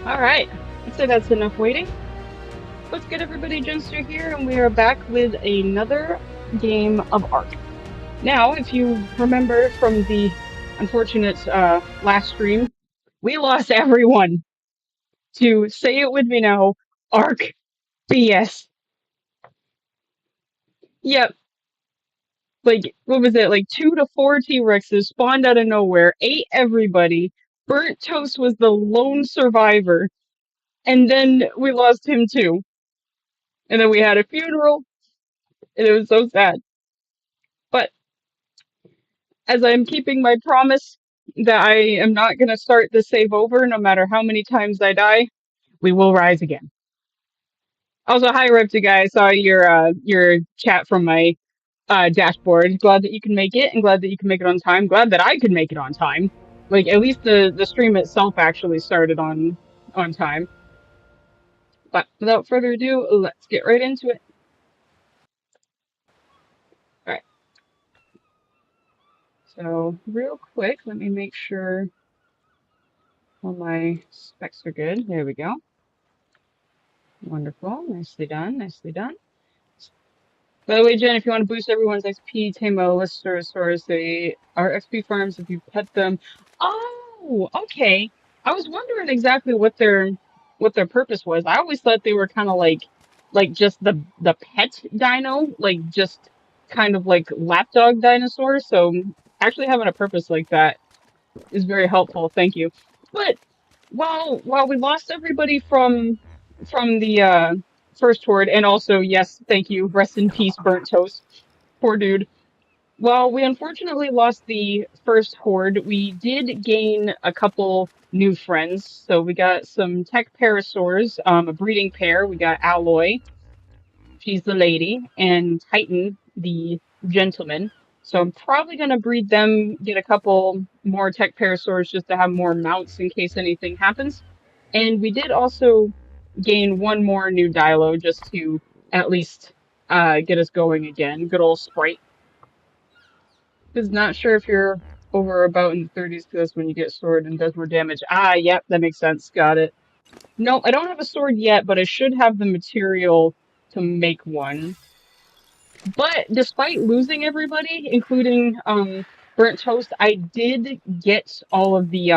Alright, I'd say that's enough waiting. Let's get everybody Jenster here, and we are back with another game of ARK. Now, if you remember from the unfortunate last stream, we lost everyone to, say it with me now, ARK BS. Yep, like, what was it, like 2 to 4 T-Rexes spawned out of nowhere, ate everybody, Burnt Toast was the lone survivor, and then we lost him too. And then we had a funeral, and it was so sad. But as I'm keeping my promise that I am not going to start the save over no matter how many times I die, we will rise again. Also, hi Repti guy, I saw your chat from my dashboard. Glad that you can make it, and glad that you can make it on time. Glad that I could make it on time. Like, at least the stream itself actually started on time. But without further ado, let's get right into it. Alright. So, real quick, let me make sure all my specs are good. There we go. Wonderful. Nicely done. Nicely done. By the way, Jen, if you want to boost everyone's XP, Tamo, Listosaurus, they are XP farms if you pet them. Oh, okay. I was wondering exactly what their purpose was. I always thought they were kind of like just the pet dino, like just kind of like lapdog dinosaurs. So actually having a purpose like that is very helpful. Thank you. But while we lost everybody from the first horde, and also yes, thank you, rest in peace, Burnt Toast. Poor dude. While we unfortunately lost the first horde, we did gain a couple new friends. So we got some tech parasaurs, a breeding pair. We got Alloy, she's the lady, and Titan, the gentleman. So I'm probably going to breed them, get a couple more tech parasaurs just to have more mounts in case anything happens. And we did also gain one more new Dilo just to at least get us going again. Good old Sprite. Is not sure if you're over or about in the 30s because that's when you get sword and does more damage. Ah, yep, that makes sense. Got it. No, I don't have a sword yet, but I should have the material to make one. But despite losing everybody, including Burnt Toast, I did get all of the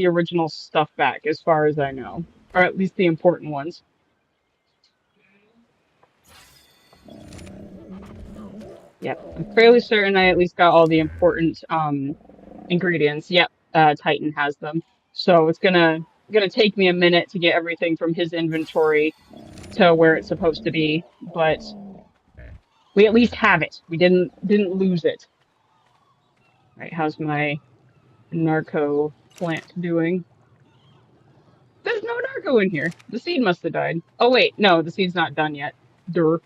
original stuff back, as far as I know, or at least the important ones. Yep, I'm fairly certain I at least got all the important ingredients. Yep, Titan has them, so it's gonna take me a minute to get everything from his inventory to where it's supposed to be, but we at least have it. We didn't lose it. All right, how's my narco plant doing? There's no narco in here. The seed must have died. Oh wait, no, the seed's not done yet. Durr.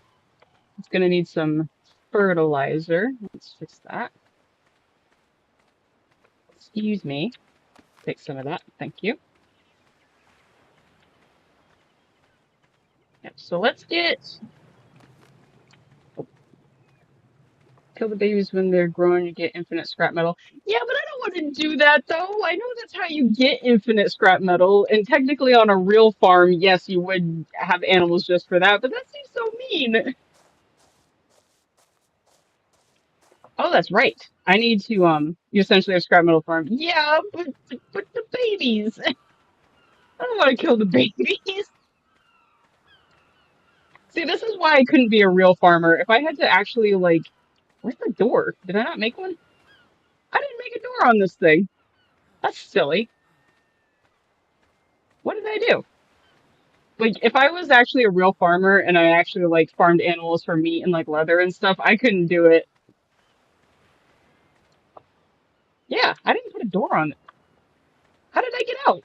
It's gonna need some fertilizer. Let's fix that. Excuse me. Take some of that. Thank you. Yep, so let's get... Oh. Kill the babies when they're grown, you get infinite scrap metal. Yeah, but I don't want to do that, though. I know that's how you get infinite scrap metal, and technically on a real farm, yes, you would have animals just for that, but that seems so mean. Oh, that's right. I need to, you essentially have scrap metal farm. Yeah, but the babies. I don't want to kill the babies. See, this is why I couldn't be a real farmer. If I had to actually, like, where's the door? Did I not make one? I didn't make a door on this thing. That's silly. What did I do? Like, if I was actually a real farmer and I actually, like, farmed animals for meat and, like, leather and stuff, I couldn't do it. Yeah, I didn't put a door on it. How did I get out?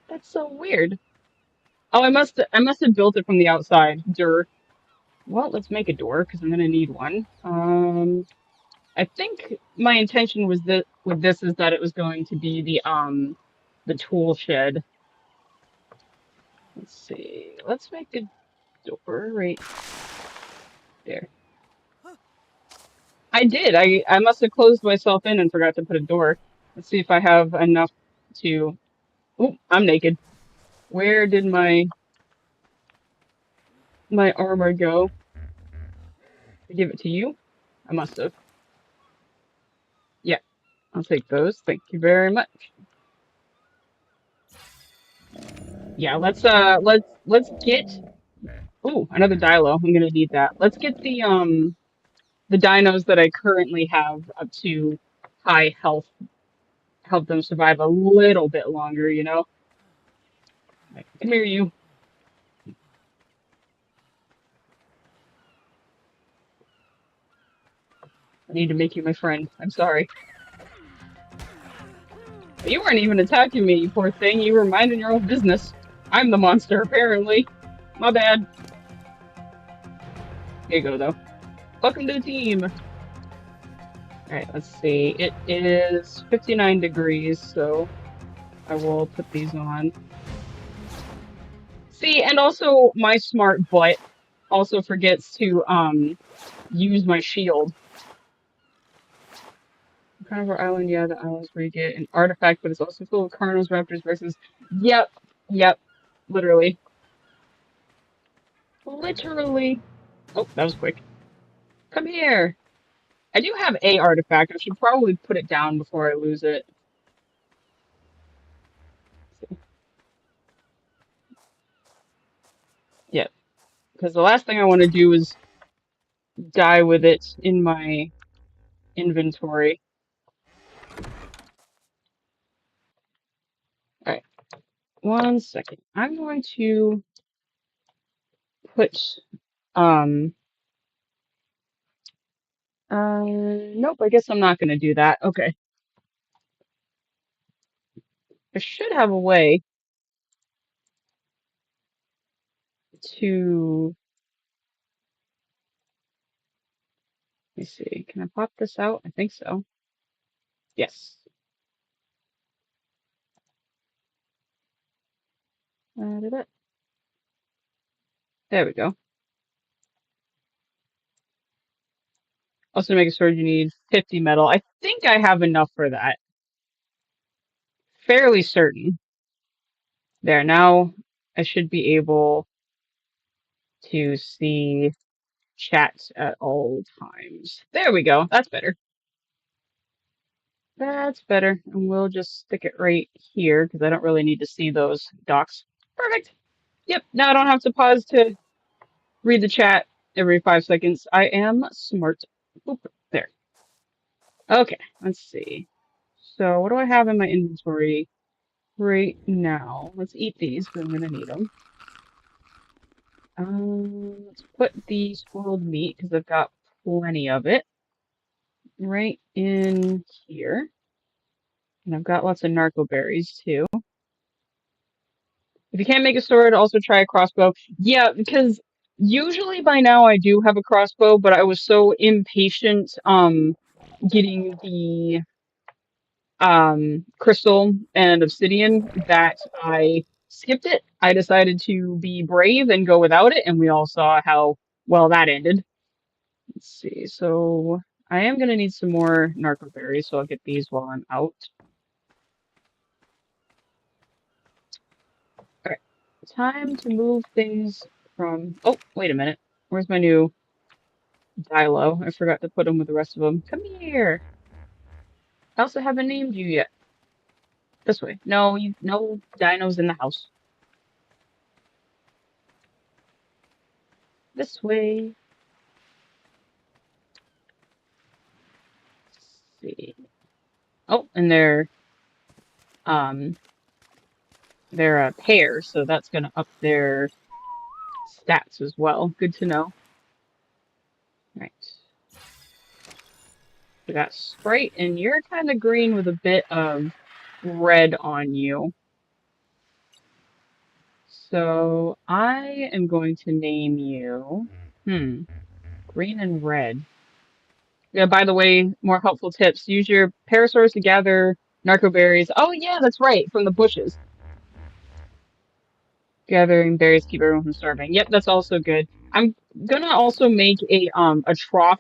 That's so weird. Oh, I must have built it from the outside. Dur. Well, let's make a door because I'm gonna need one. I think my intention was that with this is that it was going to be the tool shed. Let's see. Let's make a door right there. I did. I must have closed myself in and forgot to put a door. Let's see if I have enough to. Oh, I'm naked. Where did my armor go? I give it to you? I must have. Yeah, I'll take those. Thank you very much. Yeah, let's get. Ooh, another dilo. I'm gonna need that. Let's get the dinos that I currently have up to high health. Help them survive a little bit longer, you know? Right, come here, you. I need to make you my friend. I'm sorry. You weren't even attacking me, you poor thing. You were minding your own business. I'm the monster, apparently. My bad. Here you go, though. Welcome to the team. Alright, let's see. It is 59 degrees, so I will put these on. See, and also my smart butt also forgets to use my shield. Carnivore Island, yeah, the islands where you get an artifact, but it's also full of carnivores, raptors, versus. Yep, yep, literally. Literally. Oh, that was quick. Come here. I do have a artifact. I should probably put it down before I lose it. Yeah, because the last thing I want to do is die with it in my inventory. Alright, 1 second. I'm going to put, um, nope, I guess I'm not going to do that. Okay. I should have a way to, let me see, can I pop this out? I think so. Yes. There we go. Also, to make a sword, you need 50 metal. I think I have enough for that. Fairly certain. There, now I should be able to see chat at all times. There we go. That's better. That's better. And we'll just stick it right here because I don't really need to see those docs. Perfect. Yep, now I don't have to pause to read the chat every 5 seconds. I am smart. Oop, there. Okay, let's see. So what do I have in my inventory right now? Let's eat these because I'm going to need them. Let's put the spoiled meat because I've got plenty of it right in here. And I've got lots of narco berries too. If you can't make a sword, also try a crossbow. Yeah, because usually by now I do have a crossbow, but I was so impatient getting the crystal and obsidian that I skipped it. I decided to be brave and go without it, and we all saw how well that ended. Let's see, so I am gonna need some more narco berries, so I'll get these while I'm out. Alright, time to move things from. Oh, wait a minute. Where's my new Dilo? I forgot to put him with the rest of them. Come here! I also haven't named you yet. This way. No, no dinos in the house. This way. Let's see. Oh, and they're a pair, so that's gonna up their stats as well. Good to know. Right. We got Sprite, and you're kind of green with a bit of red on you. So I am going to name you, green and red. Yeah, by the way, more helpful tips. Use your parasaurs to gather narco berries. Oh yeah, that's right, from the bushes. Gathering berries keep everyone from starving. Yep, that's also good. I'm gonna also make a trough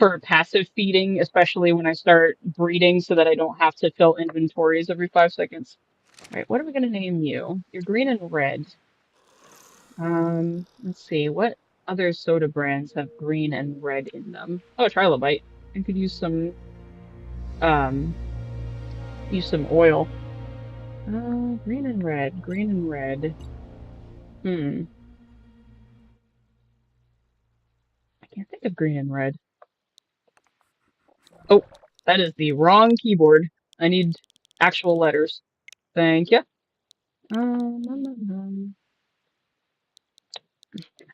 for passive feeding, especially when I start breeding so that I don't have to fill inventories every 5 seconds. All right, what are we going to name you? You're green and red. Let's see, what other soda brands have green and red in them? Oh, Trilobite. I could um, use some oil. Green and red, green and red. Hmm, I can't think of green and red. Oh, that is the wrong keyboard. I need actual letters. Thank you. Um,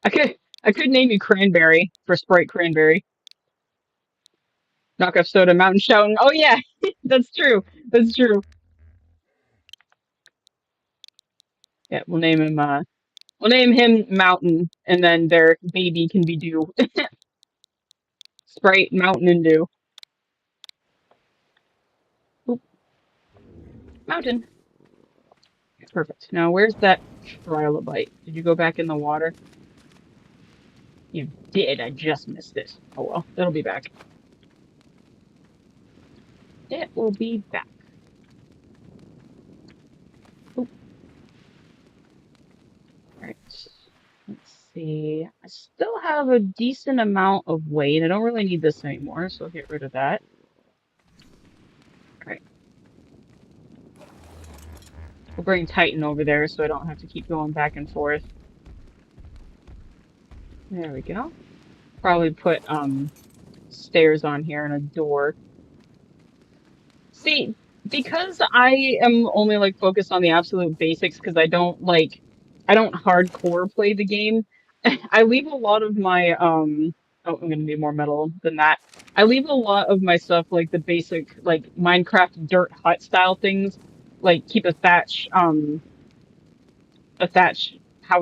I could I could name you Cranberry for Sprite Cranberry. Knockoff Soda Mountain Shouting. Oh yeah, that's true. That's true. Yeah, we'll name him Mountain, and then their baby can be Dew. Sprite Mountain and Dew. Oop, Mountain. Perfect. Now where's that trilobite? Did you go back in the water? You did. I just missed it. Oh well, it'll be back. It will be back. Oop. All right. Let's see. I still have a decent amount of weight. I don't really need this anymore, so I'll get rid of that. All right. We'll bring Titan over there so I don't have to keep going back and forth. There we go. Probably put stairs on here and a door. See, because I am only like focused on the absolute basics because I don't hardcore play the game. I leave a lot of my oh, I'm gonna need more metal than that. I leave a lot of my stuff like the basic like Minecraft dirt hut style things, like keep a thatch house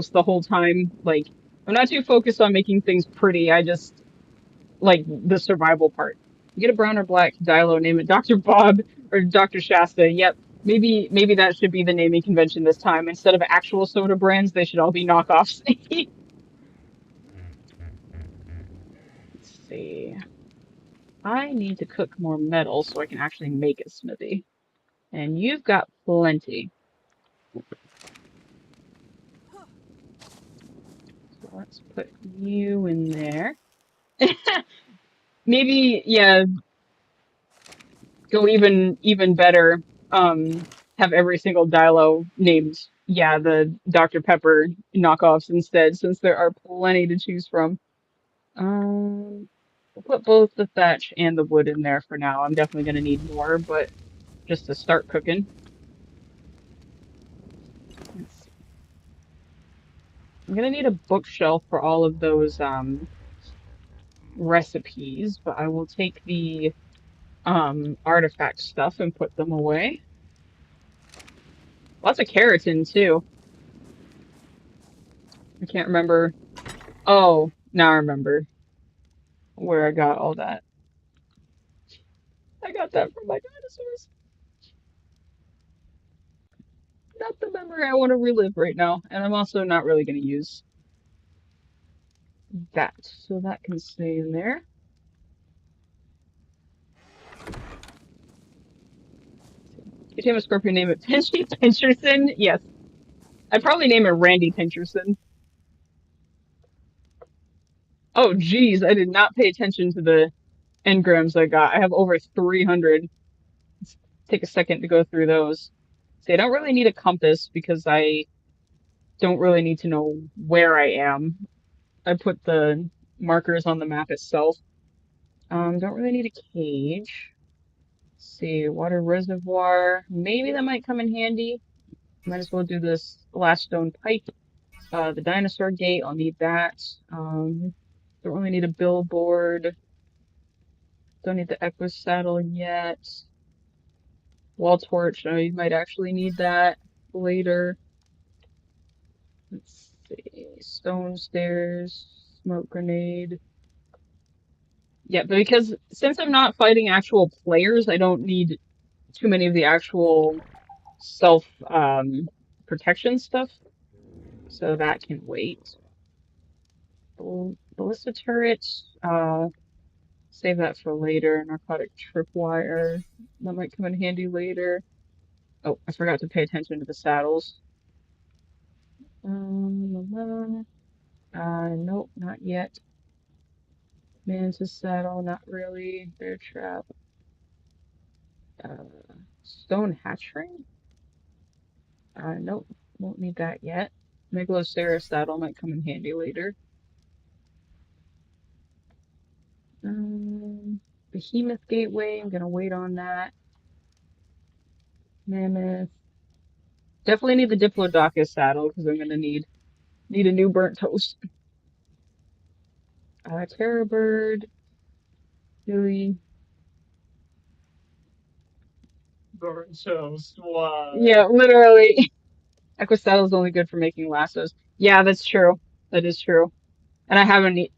the whole time. Like I'm not too focused on making things pretty. I just like the survival part. Get a brown or black Dilo, name it Dr. Bob or Dr. Shasta. Yep. Maybe that should be the naming convention this time. Instead of actual soda brands, they should all be knockoffs. Let's see. I need to cook more metal so I can actually make a smithy. And you've got plenty. So let's put you in there. Maybe, yeah, go even better. Have every single Dilo named, yeah, the Dr. Pepper knockoffs instead, since there are plenty to choose from. We'll put both the thatch and the wood in there for now. I'm definitely gonna need more, but just to start cooking. Let's see. I'm gonna need a bookshelf for all of those recipes, but I will take the artifact stuff and put them away. Lots of keratin too. I can't remember. Oh, now I remember where I got all that. I got that from my dinosaurs. Not the memory I want to relive right now. And I'm also not really going to use that. So that can stay in there. You name a scorpion, name it Pinchy Pincherson? Yes. I'd probably name it Randy Pincherson. Oh, geez. I did not pay attention to the engrams I got. I have over 300. Let's take a second to go through those. See, I don't really need a compass because I don't really need to know where I am. I put the markers on the map itself. Don't really need a cage. Let's see, water reservoir. Maybe that might come in handy. Might as well do this last stone pipe. The dinosaur gate, I'll need that. Don't really need a billboard. Don't need the echo saddle yet. Wall torch, you might actually need that later. Let's see, stone stairs, smoke grenade. Yeah, but because since I'm not fighting actual players, I don't need too many of the actual self protection stuff. So that can wait. Ballista turret, Save that for later. Narcotic tripwire. That might come in handy later. Oh, I forgot to pay attention to the saddles. Nope, not yet. Mantis saddle, not really. Bear trap. Stone hatch ring? Nope, won't need that yet. Megaloceros saddle might come in handy later. Behemoth gateway, I'm gonna wait on that. Mammoth. Definitely need the Diplodocus saddle because I'm gonna need a new burnt toast. Terror bird. Really. Burnt toast. Why? Yeah, literally. Equisaddle is only good for making lassos. Yeah, that's true. That is true. And I haven't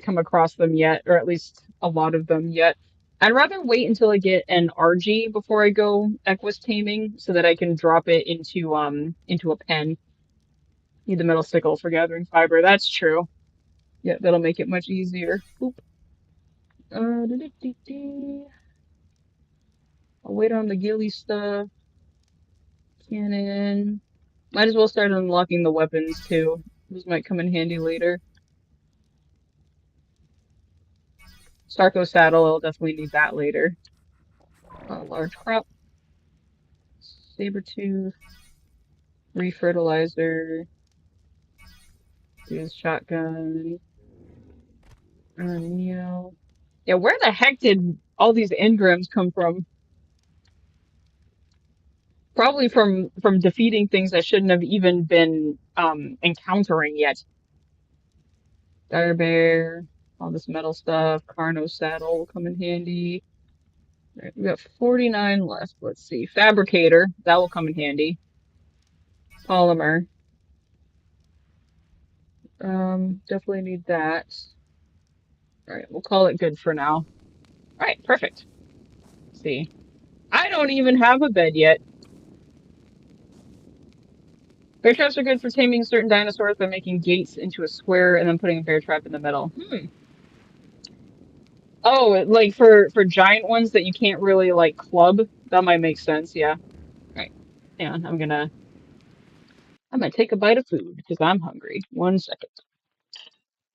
come across them yet, or at least a lot of them yet. I'd rather wait until I get an RG before I go Equus taming, so that I can drop it into a pen. Need the metal sickle for gathering fiber. That's true. Yeah, that'll make it much easier. Boop. Doo-doo-doo-doo. I'll wait on the ghillie stuff. Cannon. Might as well start unlocking the weapons too. Those might come in handy later. Sarco saddle, I'll definitely need that later. Large crop. Saber-tooth. Refertilizer. Use shotgun. Neo. Yeah, where the heck did all these engrams come from? Probably from defeating things I shouldn't have even been encountering yet. Dire bear, all this metal stuff, Carno saddle will come in handy. All right, we got 49 left. Let's see. Fabricator, that will come in handy. Polymer. Definitely need that. All right, we'll call it good for now. All right, perfect. Let's see. I don't even have a bed yet. Bear traps are good for taming certain dinosaurs by making gates into a square and then putting a bear trap in the middle. Oh, like for giant ones that you can't really like club. That might make sense. Yeah. All right. Yeah, I'm gonna take a bite of food because I'm hungry. 1 second.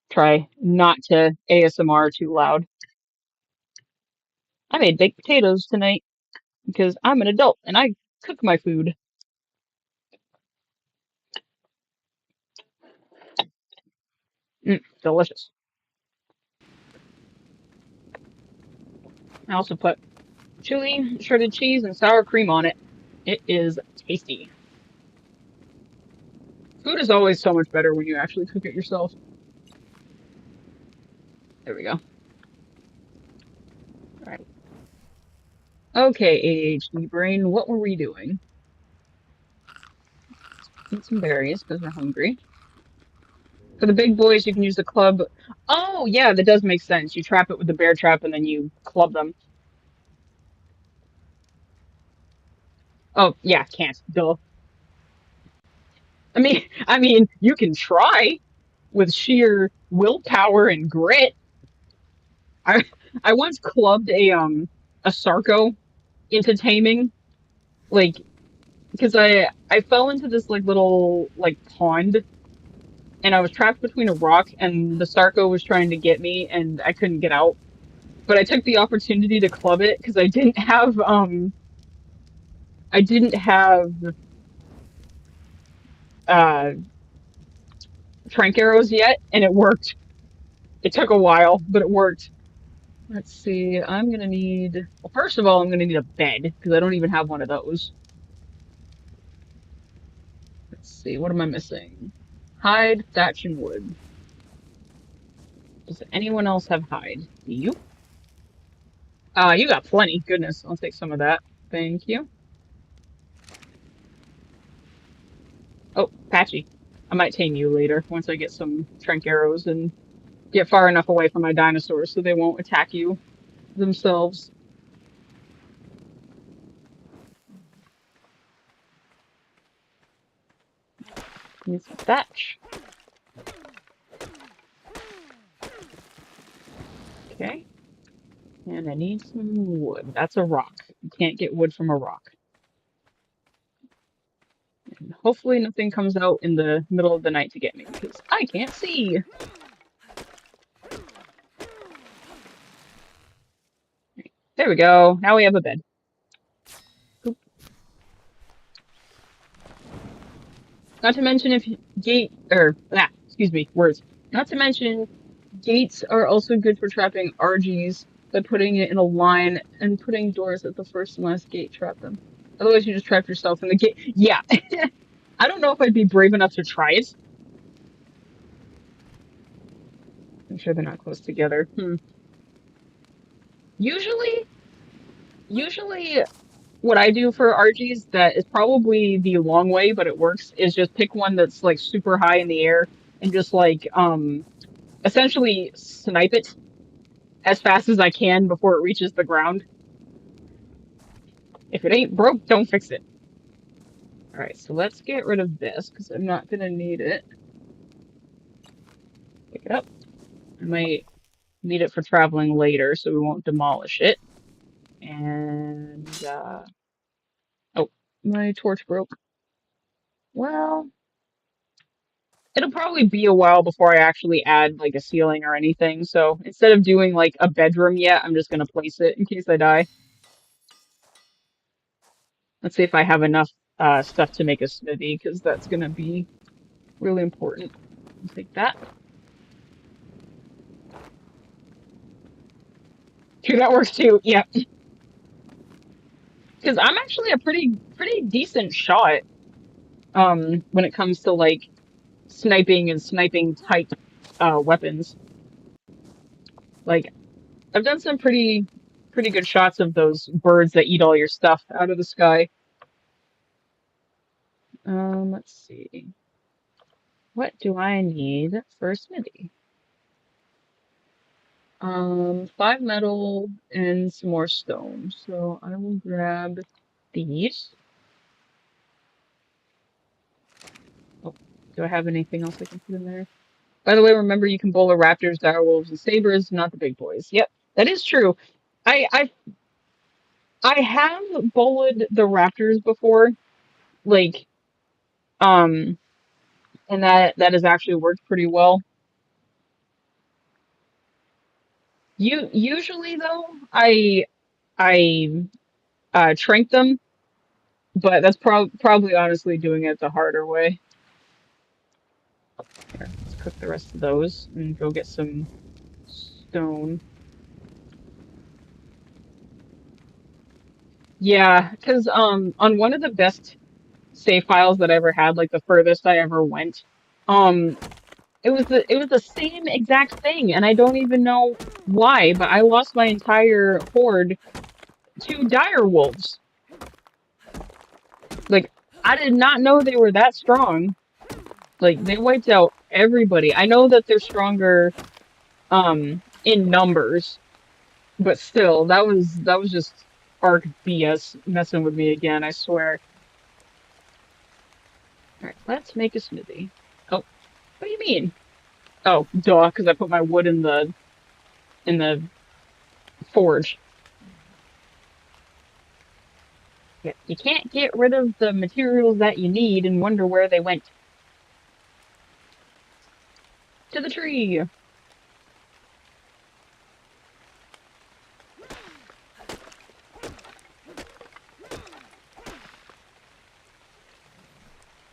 Try not to ASMR too loud. I made baked potatoes tonight because I'm an adult and I cook my food. Delicious. I also put chili, shredded cheese, and sour cream on it. It is tasty. Food is always so much better when you actually cook it yourself. There we go. All right. Okay, ADHD brain, what were we doing? Eat some berries because we're hungry. For the big boys, you can use the club. Oh, yeah, that does make sense. You trap it with the bear trap and then you club them. Oh, yeah, can't. Duh. I mean, you can try with sheer willpower and grit. I I once clubbed a Sarco into taming, like because I fell into this like little like pond and I was trapped between a rock and the Sarco was trying to get me and I couldn't get out. But I took the opportunity to club it because I didn't have uh trank arrows yet and it worked. It took a while, but it worked. Let's see. I'm gonna need, well, first of all, I'm gonna need a bed because I don't even have one of those. Let's see. What am I missing? Hide, thatch, and wood. Does anyone else have hide? Do you? You got plenty. Goodness, I'll take some of that. Thank you. Oh, Patchy. I might tame you later once I get some trank arrows and get far enough away from my dinosaurs so they won't attack you themselves. Need some thatch. Okay. And I need some wood. That's a rock. You can't get wood from a rock. And hopefully nothing comes out in the middle of the night to get me, because I can't see. There we go. Now we have a bed. Oop. Not to mention if excuse me, words. Not to mention gates are also good for trapping RGs by putting it in a line and putting doors at the first and last gate trap them. Otherwise you just trap yourself in the gate. Yeah. I don't know if I'd be brave enough to try it. I'm sure they're not close together. Usually, usually what I do for RGs that is probably the long way, but it works, is just pick one that's like super high in the air and just like essentially snipe it as fast as I can before it reaches the ground. If it ain't broke, don't fix it. Alright, so let's get rid of this because I'm not gonna need it. Pick it up. I might need it for traveling later, so we won't demolish it. And oh, my torch broke. Well, it'll probably be a while before I actually add like a ceiling or anything. So instead of doing like a bedroom yet, I'm just gonna place it in case I die. Let's see if I have enough stuff to make a smithy, because that's gonna be really important. I'll take that. Here, that works too. Yeah, because I'm actually a pretty decent shot when it comes to like sniping and sniping type weapons. Like I've done some pretty good shots of those birds that eat all your stuff out of the sky. Let's see. What do I need for a smithy? 5 metal and some more stone. So I will grab these. Oh, do I have anything else I can put in there? By the way, remember you can bowl raptors, direwolves, and sabers, not the big boys. Yep, that is true. I I I have bowled the raptors before, like um, and that has actually worked pretty well. Usually though, I trank them, but that's probably honestly doing it the harder way. Here, let's cook the rest of those and go get some stone. Yeah, because on one of the best save files that I ever had, like the furthest I ever went, um it was the same exact thing, and I don't even know why, but I lost my entire horde to dire wolves. Like I did not know they were that strong. Like they wiped out everybody. I know that they're stronger in numbers, but still, that was just ARK BS messing with me again, I swear. Alright, let's make a smoothie. Oh, what do you mean? Oh, duh, because I put my wood in the forge. Yeah, you can't get rid of the materials that you need and wonder where they went. To the tree!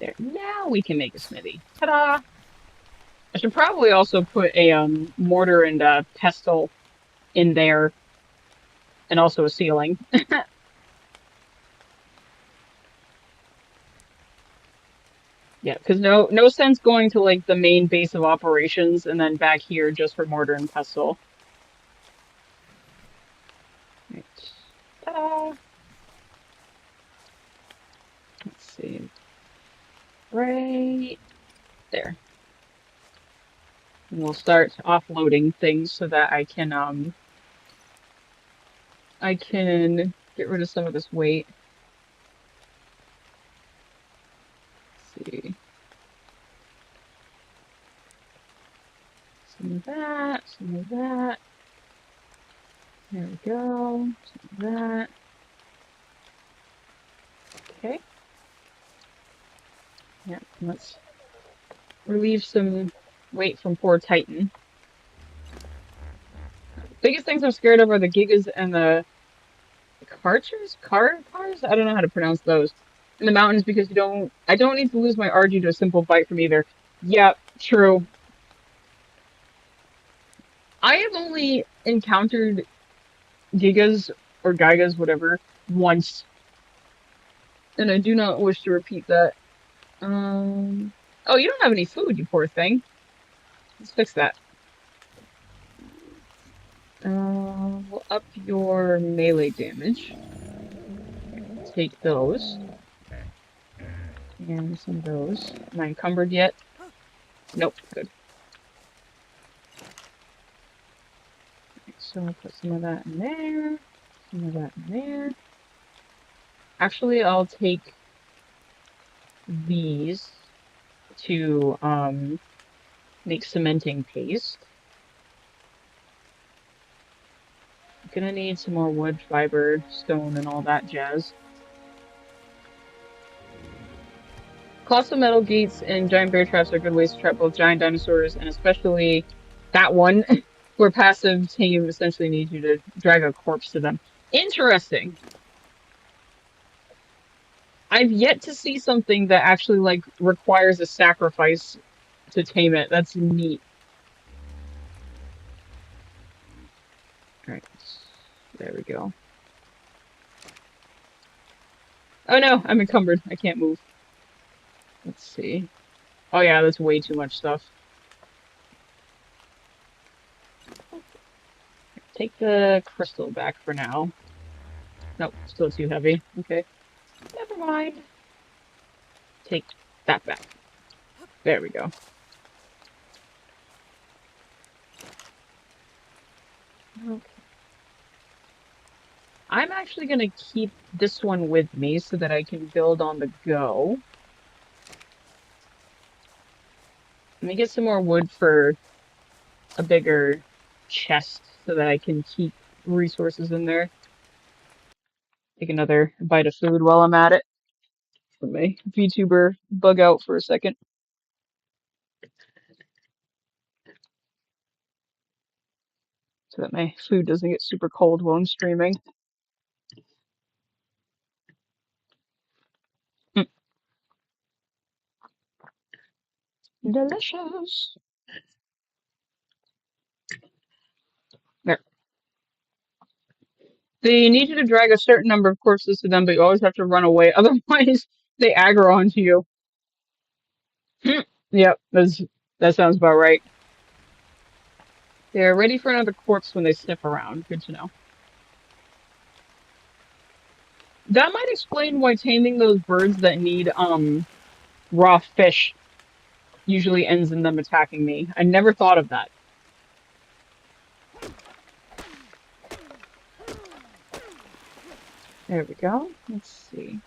There, now we can make a smithy. Ta-da! I should probably also put a mortar and pestle in there, and also a ceiling. Yeah, because no sense going to like the main base of operations and then back here just for mortar and pestle. Right. Ta-da! Let's see. Right there. And we'll start offloading things so that I can get rid of some of this weight. Let's see. Some of that, some of that. There we go. Some of that. Okay. Yeah, let's relieve some weight from poor Titan. Biggest things I'm scared of are the Gigas and the Karchers? Cars? I don't know how to pronounce those. In the mountains because I don't need to lose my RG to a simple bite from either. Yeah, true. I have only encountered Gigas or Gigas, whatever, once, and I do not wish to repeat that. Um, oh, you don't have any food, you poor thing. Let's fix that. We'll up your melee damage. Take those. And some of those. Am I encumbered yet? Nope, good. So I'll put some of that in there. Some of that in there. Actually, I'll take these to make cementing paste. I'm gonna need some more wood, fiber, stone, and all that jazz. Colossal metal gates and giant bear traps are good ways to trap both giant dinosaurs and especially that one where passive team essentially needs you to drag a corpse to them. Interesting. I've yet to see something that actually like requires a sacrifice to tame it. That's neat. All right, there we go. Oh no, I'm encumbered. I can't move. Let's see. Oh yeah, that's way too much stuff. Take the crystal back for now. Nope, still too heavy. Okay, never mind. Take that back. There we go. Okay. I'm actually gonna keep this one with me so that I can build on the go. Let me get some more wood for a bigger chest so that I can keep resources in there. Take another bite of food while I'm at it. Let my VTuber bug out for a second so that my food doesn't get super cold while I'm streaming. Mm, delicious. There. They need you to drag a certain number of corpses to them, but you always have to run away. Otherwise, they aggro onto you. Yep, that sounds about right. They're ready for another corpse when they sniff around. Good to know. That might explain why taming those birds that need raw fish usually ends in them attacking me. I never thought of that. There we go. Let's see.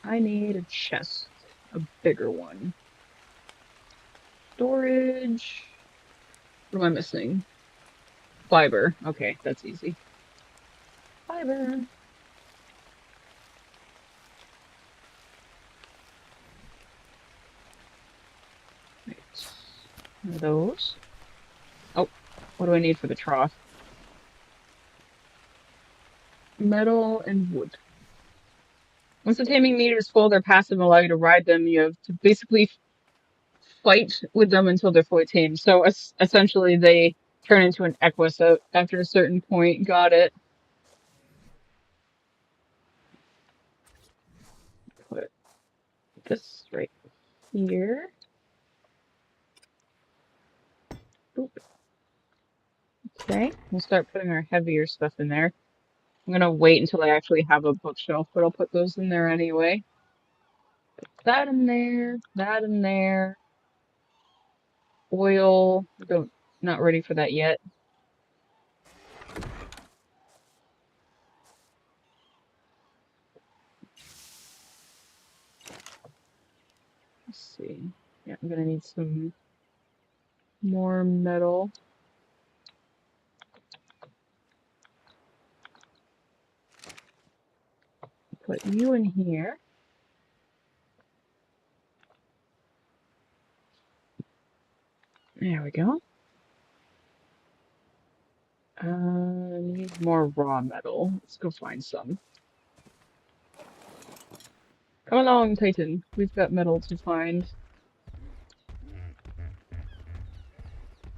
I need a chest, a bigger one. Storage. What am I missing? Fiber. Okay, that's easy. Fiber. Right. One of those. Oh, what do I need for the trough? Metal and wood. Once the taming meter is full, they're passive and allow you to ride them. You have to basically fight with them until they're fully tamed. So essentially, they turn into an Equus after a certain point. Got it. Put this right here. Boop. Okay, we'll start putting our heavier stuff in there. I'm gonna wait until I actually have a bookshelf, but I'll put those in there anyway. Put that in there, that in there. Oil. Don't, not ready for that yet. Let's see. Yeah, I'm gonna need some more metal. put you in here. There we go. Need more raw metal. Let's go find some. Come along, Titan. We've got metal to find.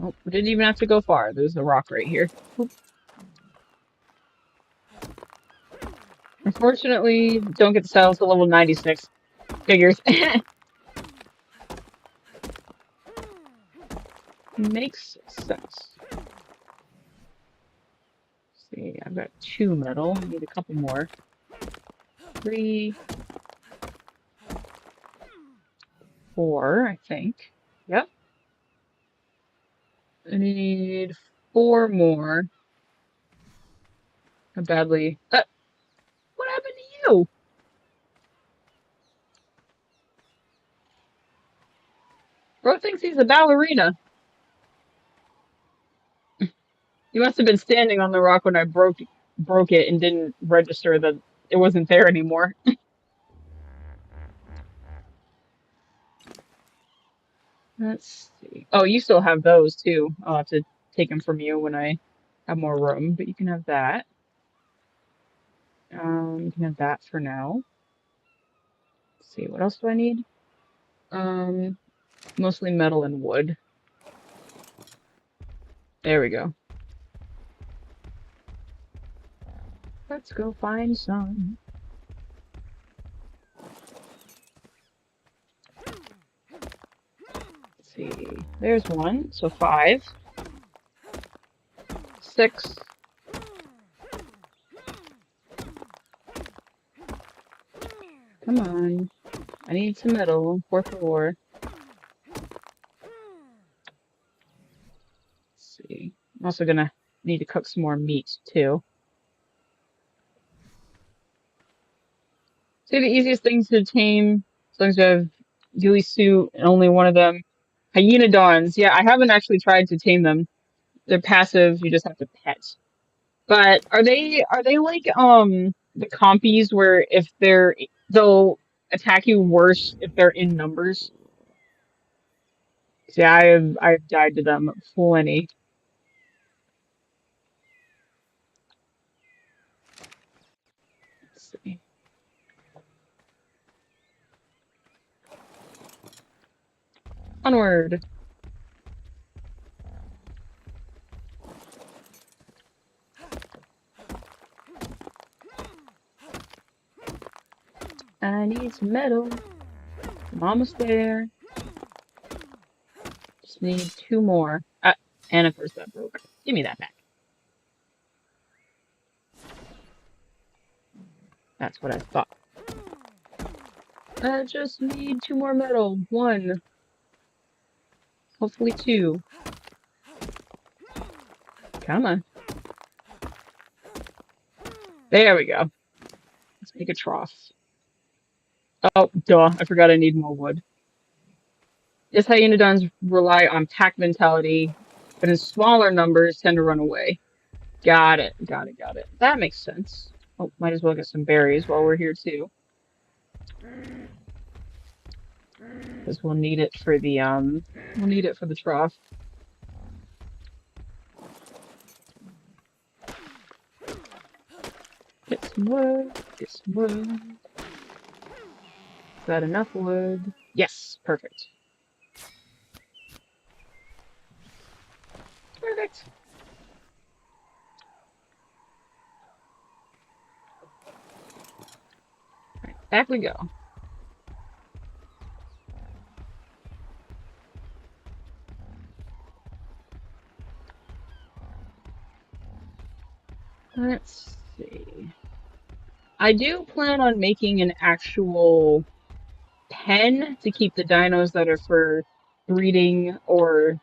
Oh, we didn't even have to go far. There's a rock right here. Oop. Unfortunately, don't get the saddle to level 96. Figures. Makes sense. See, I've got 2 metal. I need a couple more. 3, 4, I think. Yep. I need 4 more. How badly? What happened to you? Bro thinks he's a ballerina. You must have been standing on the rock when I broke it and didn't register that it wasn't there anymore. Let's see. Oh, you still have those too. I'll have to take them from you when I have more room, but you can have that. You can have that for now. Let's see, what else do I need? Mostly metal and wood. There we go. Let's go find some. Let's see. There's 1, so 5. 6. Come on. I need some metal. 4 for. Let's see. I'm also gonna need to cook some more meat too. See, the easiest things to tame, as long as you have ghillie suit and only one of them. Hyenodons. Yeah, I haven't actually tried to tame them. They're passive, you just have to pet. But are they like the compies where if they'll attack you worse if they're in numbers? See, I've died to them plenty. Let's see. Onward. I need some metal. I'm almost there. Just need 2 more. And of course that broke. Give me that back. That's what I thought. I just need 2 more metal. 1. Hopefully 2. Come on. There we go. Let's make a trough. Oh, duh. I forgot I need more wood. Yes, hyenodons rely on pack mentality, but in smaller numbers tend to run away. Got it. Got it. Got it. That makes sense. Oh, might as well get some berries while we're here too. Because we'll need it for the trough. Get some wood. Get some wood. Is that enough wood? Yes, perfect. Perfect. Alright, back we go. Let's see. I do plan on making an actual pen to keep the dinos that are for breeding or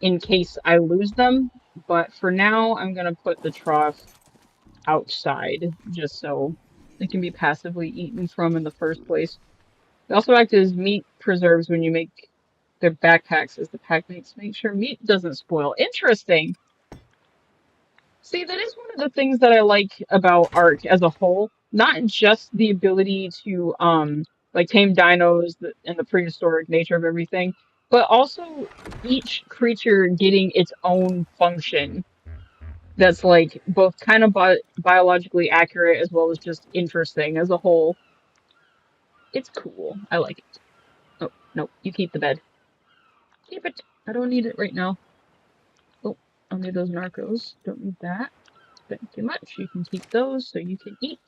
in case I lose them. But for now, I'm going to put the trough outside just so they can be passively eaten from in the first place. They also act as meat preserves when you make their backpacks, as the pack mates make sure meat doesn't spoil. Interesting. See, that is one of the things that I like about ARK as a whole. not just the ability to like tame dinos and the prehistoric nature of everything, but also each creature getting its own function that's like both kind of biologically accurate as well as just interesting as a whole. It's cool. I like it. Oh, no, you keep the bed. Keep it. I don't need it right now. Oh, I'll need those narcos. Don't need that. Thank you much. You can keep those so you can eat.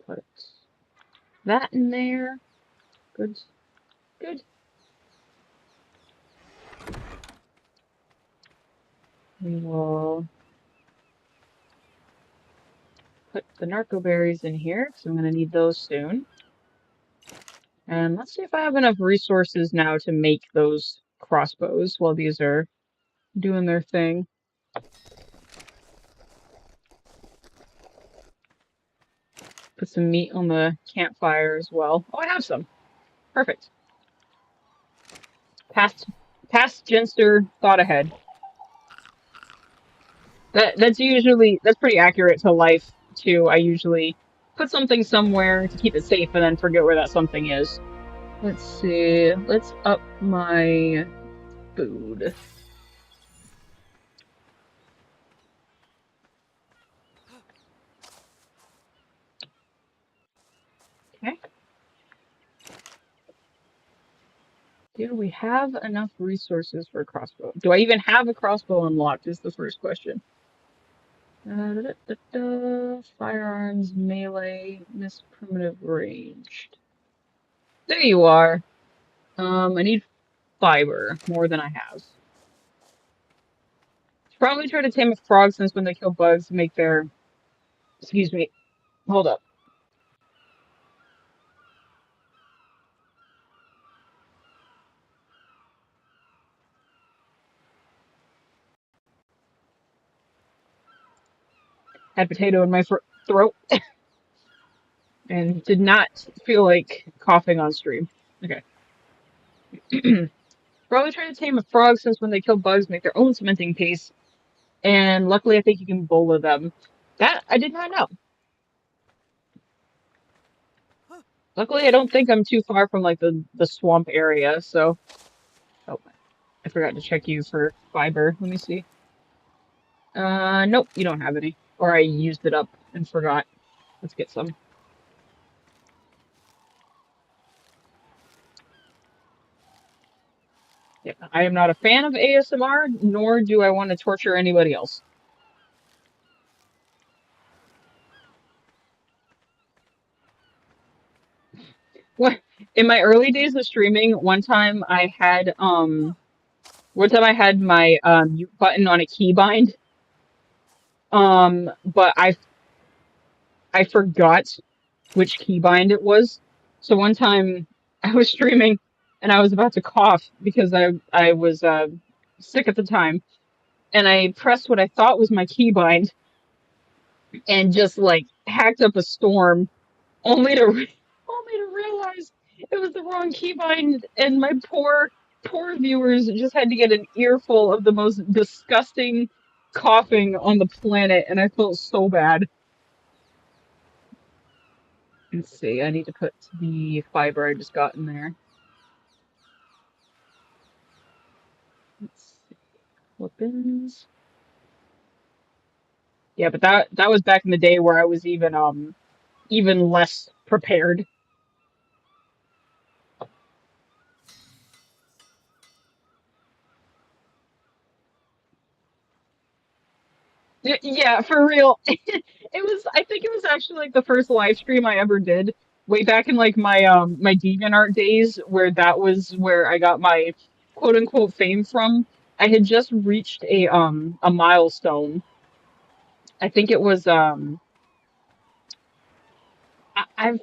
Put that in there. Good. Good. We will put the narco berries in here because I'm going to need those soon. And let's see if I have enough resources now to make those crossbows while these are doing their thing. Put some meat on the campfire as well. Oh, I have some. Perfect. Past Genster thought ahead. That's pretty accurate to life too. I usually put something somewhere to keep it safe and then forget where that something is. Let's see. Let's up my food. Okay. Do we have enough resources for a crossbow? Do I even have a crossbow unlocked is the first question. Firearms, melee, miss primitive ranged. There you are. I need fiber, more than I have. Probably try to tame a frog since when they kill bugs, make their... Excuse me. Hold up. Had potato in my throat and did not feel like coughing on stream. Okay. Probably try to tame a frog since when they kill bugs, make their own cementing paste. And luckily, I think you can bola them. That I did not know. Luckily, I don't think I'm too far from like the swamp area. So, oh, I forgot to check you for fiber. Let me see. Nope, you don't have any. Or I used it up and forgot. Let's get some. Yeah, I am not a fan of ASMR, nor do I want to torture anybody else. What in my early days of streaming, one time I had my mute button on a keybind. But I forgot which keybind it was. So one time I was streaming and I was about to cough because I was sick at the time, and I pressed what I thought was my keybind and just like hacked up a storm, only to only to realize it was the wrong keybind, and my poor viewers just had to get an earful of the most disgusting coughing on the planet, and I felt so bad. Let's see, I need to put the fiber I just got in there. Let's see. Weapons. Yeah, but that was back in the day where I was even less prepared. Yeah, for real. I think it was actually like the first live stream I ever did way back in like my DeviantArt days, where that was where I got my quote unquote fame from. I had just reached a milestone. I think it was I'm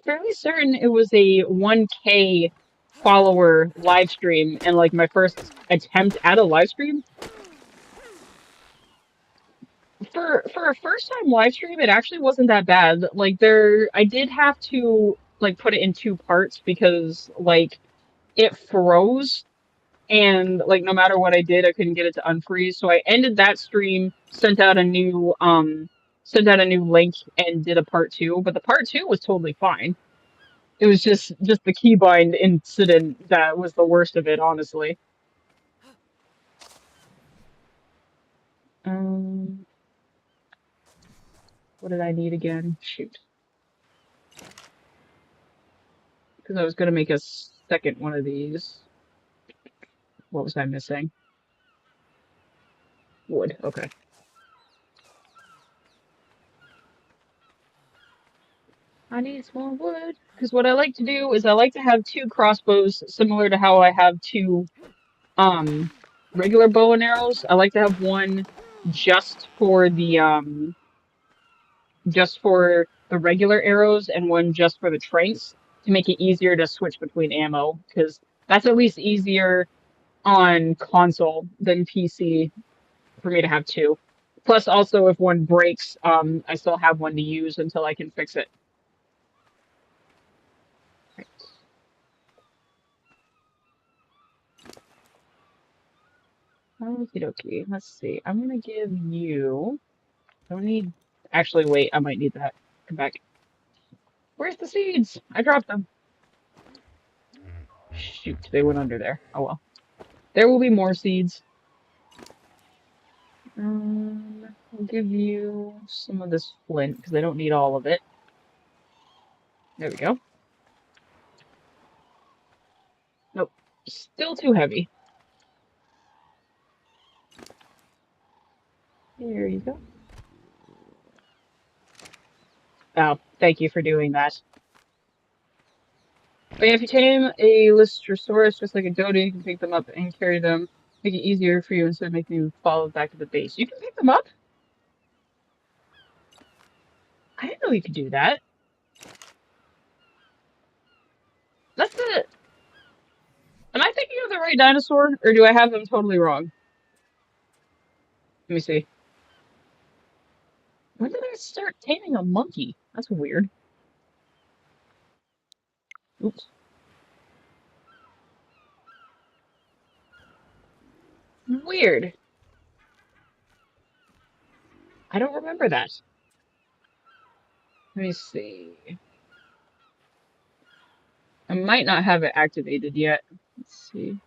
fairly certain it was a 1K follower live stream, and like my first attempt at a live stream. For a first time live stream, it actually wasn't that bad. Like I did have to like put it in two parts because like it froze, and like no matter what I did, I couldn't get it to unfreeze. So I ended that stream, sent out a new sent out a new link and did a part two, but the part two was totally fine. It was just the keybind incident that was the worst of it, honestly. What did I need again? Shoot. Because I was going to make a second one of these. What was I missing? Wood. Okay. I need some more wood. Because what I like to do is I like to have two crossbows similar to how I have two regular bow and arrows. I like to have one just for the regular arrows and one just for the tranks to make it easier to switch between ammo, because that's at least easier on console than PC for me to have two. Plus, also, if one breaks, I still have one to use until I can fix it. Right. Okie dokie. Let's see. I'm gonna give you. Don't need. Actually, wait. I might need that. Come back. Where's the seeds? I dropped them. Shoot, they went under there. Oh well. There will be more seeds. I'll give you some of this flint because I don't need all of it. There we go. Nope. Still too heavy. There you go. Oh, thank you for doing that. But yeah, if you tame a Lystrosaurus just like a dodo, you can pick them up and carry them. Make it easier for you instead of making you follow back to the base. You can pick them up? I didn't know you could do that. That's the... Am I thinking of the right dinosaur? Or do I have them totally wrong? Let me see. When did I start taming a monkey? That's weird. Oops. Weird. I don't remember that. Let me see. I might not have it activated yet. Let's see.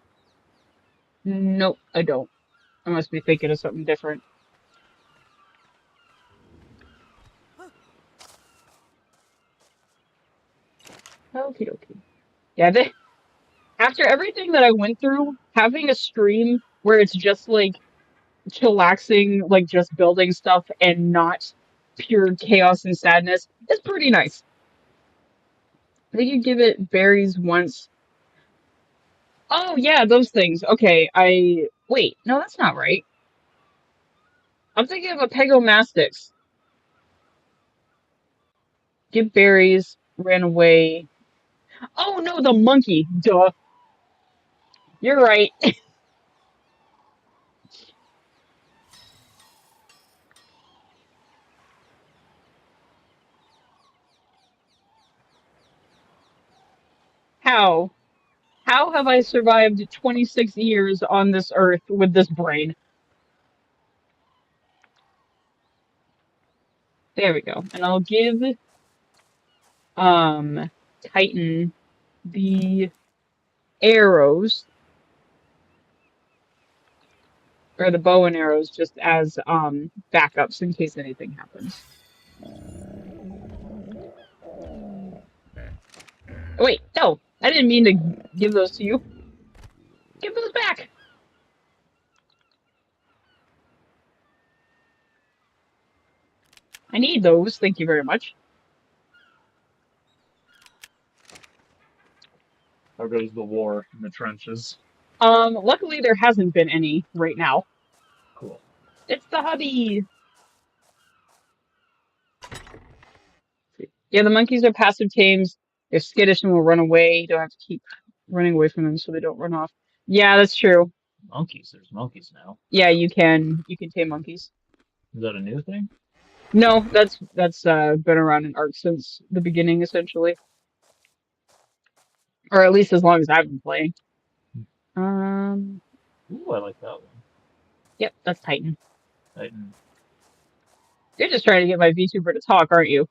Nope, I don't. I must be thinking of something different. Okie dokie. Yeah, after everything that I went through, having a stream where it's just like chillaxing, like just building stuff and not pure chaos and sadness is pretty nice. I think you give it berries once. Oh yeah, those things. Okay, wait, no, that's not right. I'm thinking of a Pegomastix. Give berries, ran away. Oh no, the monkey. Duh. You're right. How? How have I survived 26 years on this earth with this brain? There we go. And I'll give Titan the arrows or the bow and arrows just as backups in case anything happens. Oh, wait, no, I didn't mean to give those to you. Give those back. I need those. Thank you very much. How goes the war in the trenches? Luckily there hasn't been any right now. Cool. It's the hubby. Yeah, the monkeys are passive tames. They're skittish and will run away. You don't have to keep running away from them so they don't run off. Yeah, that's true. Monkeys. There's monkeys now. Yeah, you can tame monkeys. Is that a new thing? No, that's been around in ARK since the beginning, essentially, or at least as long as I've been playing. Ooh, I like that one. Yep, that's Titan. Titan. You're just trying to get my VTuber to talk, aren't you?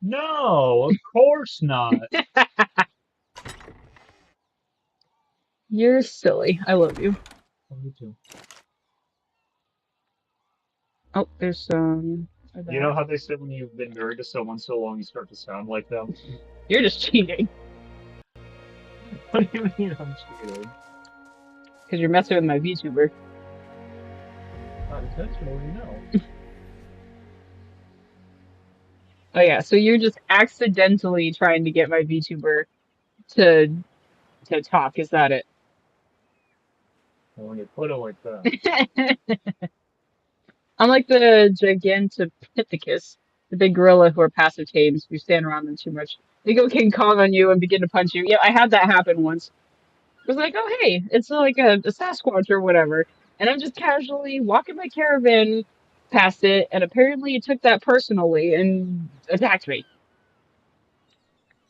No, of course not. You're silly. I love you. Oh, me too. Oh, there's some of You know that. how they say when you've been married to someone so long you start to sound like them? You're just cheating What do you mean I'm cheating? because you're messing with my VTuber. Not intentionally, no. Oh yeah, so you're just accidentally trying to get my VTuber to talk. Is that it? And when you put it like that, I'm like the Gigantopithecus, the big gorilla who are passive tames. If you stand around them too much, they go King Kong on you and begin to punch you. Yeah, I had that happen once. It was like, oh hey, it's like a Sasquatch or whatever, and I'm just casually walking my caravan past it, and apparently it took that personally and attacked me.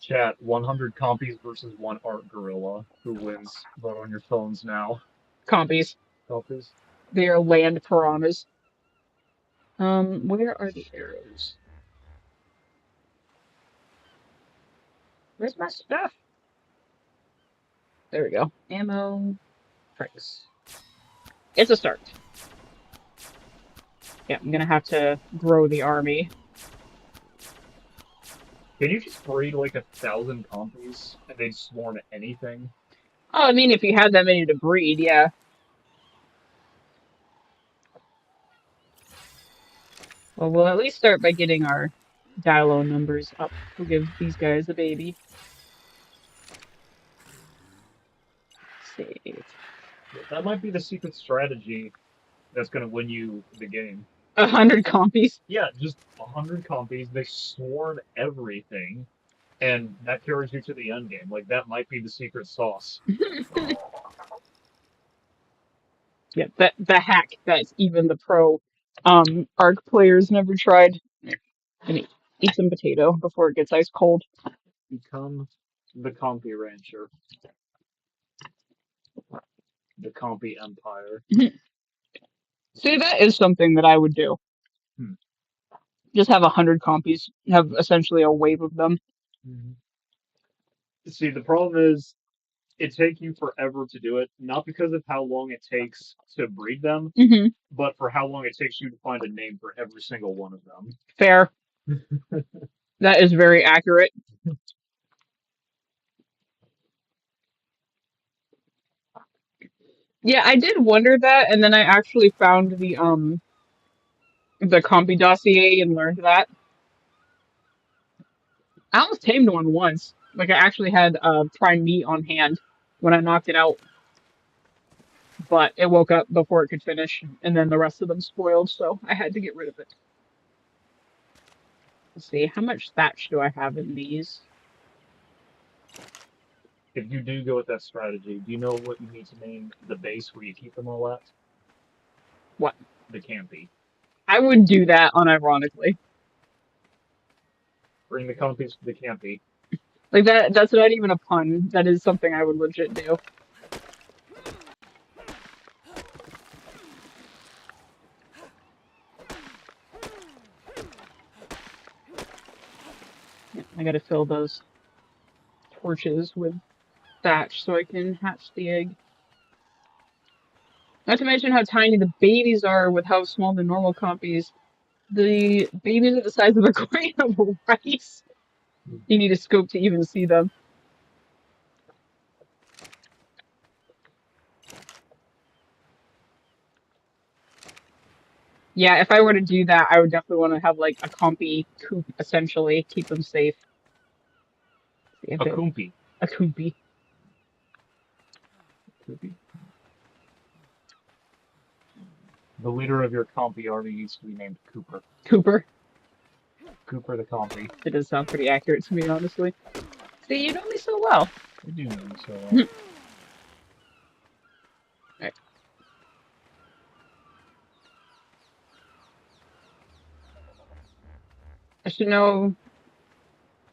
chat 100 compies versus one art gorilla. Who wins? Vote on your phones now. Compies. Compies? They are land piranhas. Where are the arrows? Where's my stuff? There we go. Ammo. Price. It's a start. Yeah, I'm gonna have to grow the army. Can you just breed like 1,000 compies and they'd swarm anything? Oh, I mean, if you had that many to breed, yeah. Well, we'll at least start by getting our Dilo numbers up. We'll give these guys a baby. Save. That might be the secret strategy that's going to win you the game. 100 compies. Yeah, just 100 compies, they swarm everything, and that carries you to the end game. Like, that might be the secret sauce. Yeah, the hack that even the pro ARK players never tried. Let me eat some potato before it gets ice cold. Become the compy rancher, the compy empire. See, that is something that I would do. Hmm. Just have 100 compies, have essentially a wave of them. Mhm. See, the problem is it takes you forever to do it, not because of how long it takes to breed them, Hmm. but for how long it takes you to find a name for every single one of Fair. them. That is very accurate. Yeah, I did wonder that, and then I actually found the compy dossier and learned that. I almost tamed one once. Like I actually had prime meat on hand when I knocked it out, but it woke up before it could finish, and then the rest of them spoiled, so I had to get rid of it. Let's see, how much thatch do I have in these? If you do go with that strategy, do you know what you need to name the base where you keep them all at? What? The campy. I would do that unironically. Bring the compies to the campy. Like that's not even a pun. That is something I would legit do. Yeah, I gotta fill those torches with thatch so I can hatch the egg. Not to mention how tiny the babies are with how small the normal compies. The babies are the size of a grain of rice. You need a scope to even see them. Yeah, if I were to do that, I would definitely want to have like a compy coop, essentially, keep them safe. See if A it, kumpy. a coopy. Kumpy. The leader of your compy army needs to be named Cooper. Cooper. Cooper the compy. It does sound pretty accurate to me, honestly. See, you know me so well. I do know you so well. Right. I should know.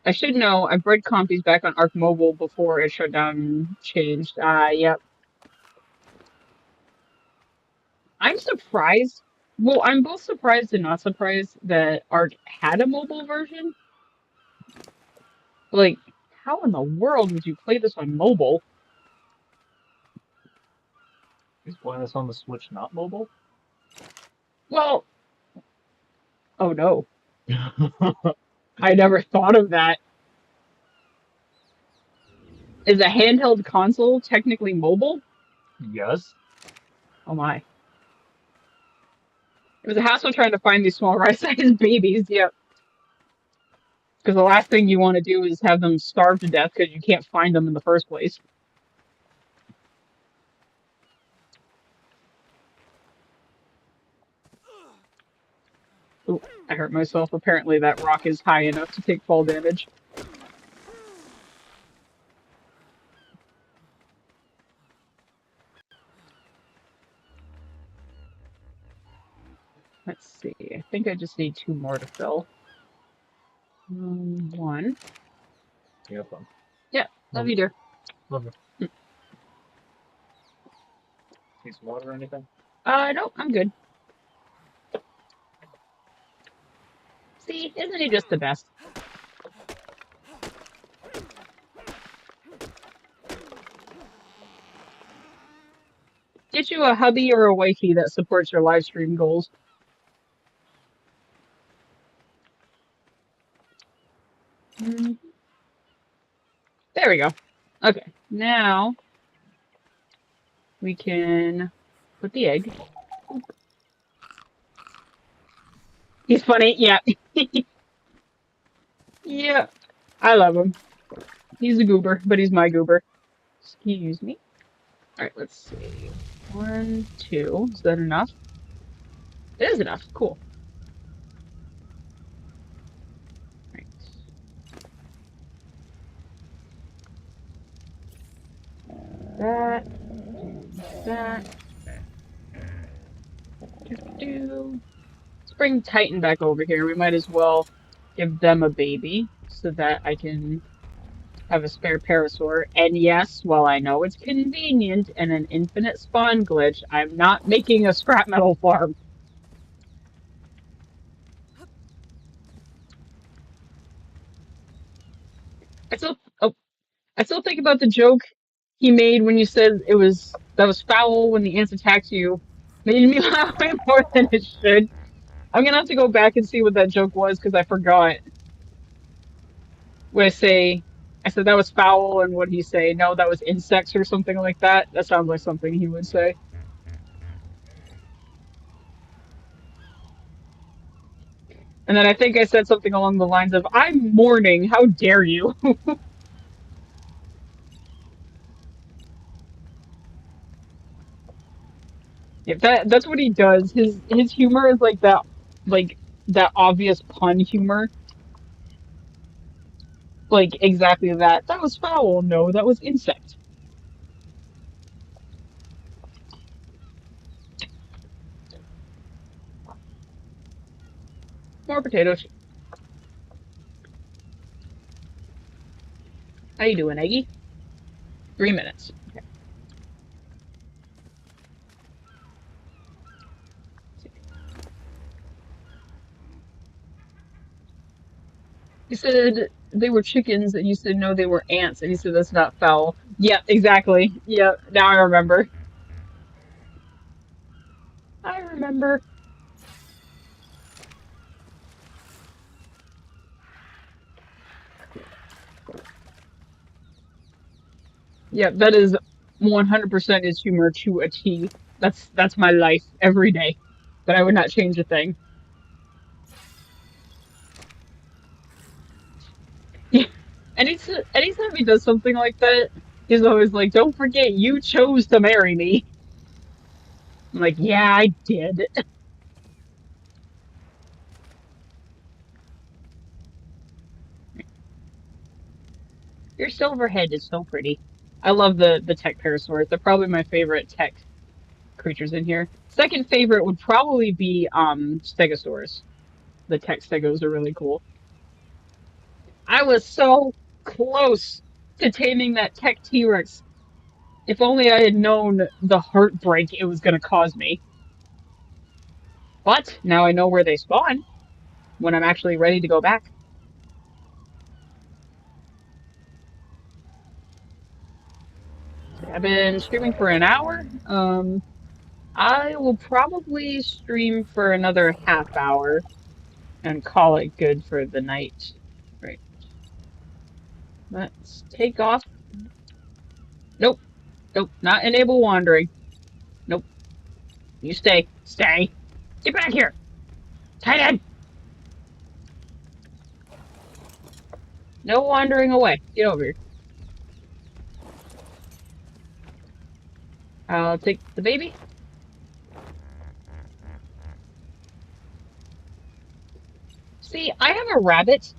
I should know. I bred compies back on Ark Mobile before it shut down and changed. Yep. I'm surprised Well, I'm both surprised and not surprised that ARK had a mobile version. Like, how in the world would you play this on mobile? He's playing this on the Switch, not mobile. Well, oh no, I never thought of that. Is a handheld console technically mobile? Yes. Oh my. It was a hassle trying to find these small rice-sized babies, yep. Because the last thing you want to do is have them starve to death because you can't find them in the first place. Ooh, I hurt myself. Apparently that rock is high enough to take fall damage. Let's see. I think I just need 2 more to fill. 1. You have fun. Yeah, love you, dear. Love you. Need some water or anything? No, I'm good. See, isn't he just the best? Get you a hubby or a wifey that supports your live stream goals. There we go. Okay, now we can put the egg. He's funny, yeah. Yeah, I love him. He's a goober, but he's my goober. Excuse me. Alright, let's see. 1, 2. Is that enough? It is enough. Cool. Right. That. That. Let's bring Titan back over here. We might as well give them a baby so that I can have a spare parasaur. And yes, while I know it's convenient and an infinite spawn glitch, I'm not making a scrap metal farm. I still, oh, I still think about the joke he made when you said that was foul when the ants attacked you. Made me laugh way more than it should. I'm gonna have to go back and see what that joke was because I forgot. What I said that was foul, and what did he say? No, that was insects or something like that. That sounds like something he would say. And then I think I said something along the lines of, "I'm mourning. How dare you?" If that's what he does. His humor is like that obvious pun humor. Like exactly that. That was foul. No, that was insect. More potatoes. How you doing, Eggy? 3 minutes. Okay. You said they were chickens, and you said no, they were ants, and you said that's not foul. Yep, exactly. Yep. Now I remember. I remember. Yep, that is 100% is humor to a T. That's my life every day. But I would not change a thing. Yeah. Anytime he does something like that, he's always like, "Don't forget, you chose to marry me." I'm like, "Yeah, I did." Your silver head is so pretty. I love the tech parasaurs. They're probably my favorite tech creatures in here. Second favorite would probably be stegosaurs. The tech stegos are really cool. I was so close to taming that tech T-Rex. If only I had known the heartbreak it was going to cause me. But now I know where they spawn when I'm actually ready to go back. I've been streaming for an hour. I will probably stream for another half hour and call it good for the night. Right. Let's take off. Nope. Nope. Not enable wandering. Nope. You stay. Stay. Get back here. Titan! No wandering away. Get over here. I'll take the baby. See, I have a rabbit,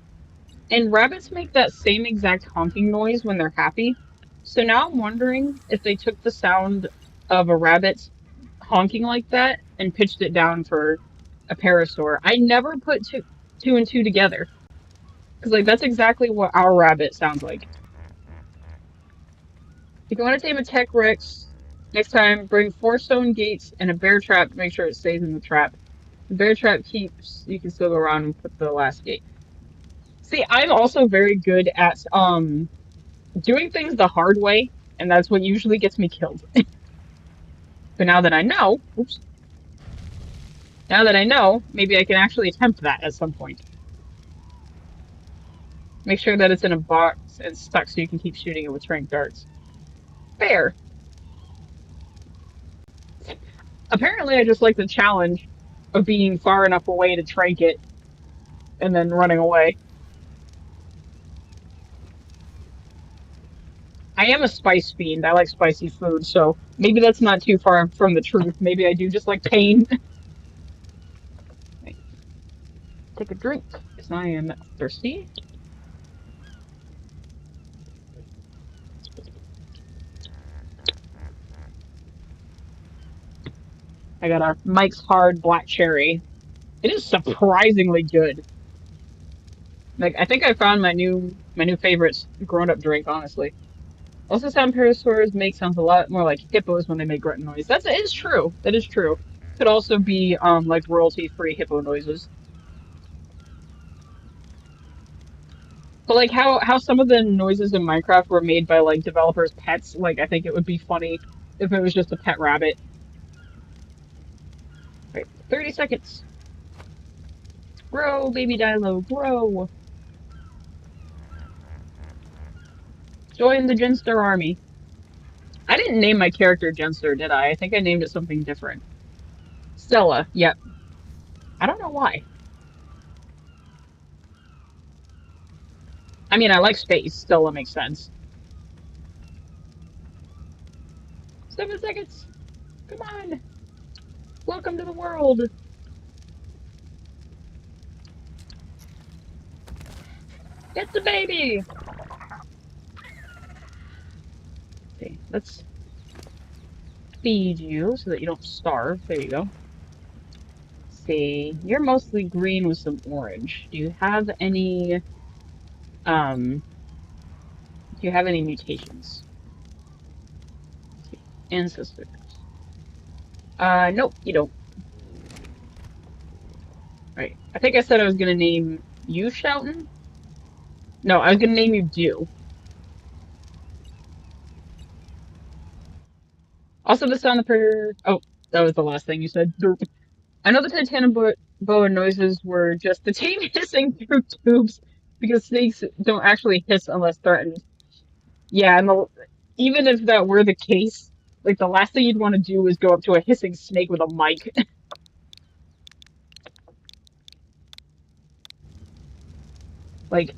and rabbits make that same exact honking noise when they're happy. So now I'm wondering if they took the sound of a rabbit honking like that and pitched it down for a parasaur. I never put two and two together. Because, like, that's exactly what our rabbit sounds like. If you want to tame a Tech Rex, next time bring 4 stone gates and a bear trap to make sure it stays in the trap. The bear trap keeps, you can still go around and put the last gate. See, I'm also very good at doing things the hard way, and that's what usually gets me killed. But now that I know, oops, now that I know, maybe I can actually attempt that at some point. Make sure that it's in a box and stuck so you can keep shooting it with trank darts. Fair. Apparently, I just like the challenge of being far enough away to trank it and then running away. I am a spice fiend. I like spicy food, so maybe that's not too far from the truth. Maybe I do just like pain. Take a drink, because I am thirsty. I got a Mike's Hard Black Cherry. It is surprisingly good. Like, I think I found my new favorite grown-up drink, honestly. Also, some parasaurs make sounds a lot more like hippos when they make grunt noise. That is true. That is true. Could also be like royalty-free hippo noises. But like how some of the noises in Minecraft were made by like developers' pets. Like I think it would be funny if it was just a pet rabbit. Right, 30 seconds. Grow, baby Dilo, grow. Join the Genster army. I didn't name my character Genster, did I? I think I named it something different. Stella, yep. I don't know why. I mean, I like space. Stella makes sense. 7 seconds. Come on. Welcome to the world. Get the baby. Okay, let's feed you so that you don't starve. There you go. See, you're mostly green with some orange. Do you have any mutations? Ancestors. Nope, you don't. Right. I think I said I was gonna name you Shelton. No, I was gonna name you Dew. Also, the sound of her. Oh, that was the last thing you said. Derp. I know the Titanoboa noises were just the team hissing through tubes because snakes don't actually hiss unless threatened. Yeah, and even if that were the case, like the last thing you'd want to do is go up to a hissing snake with a mic. Like,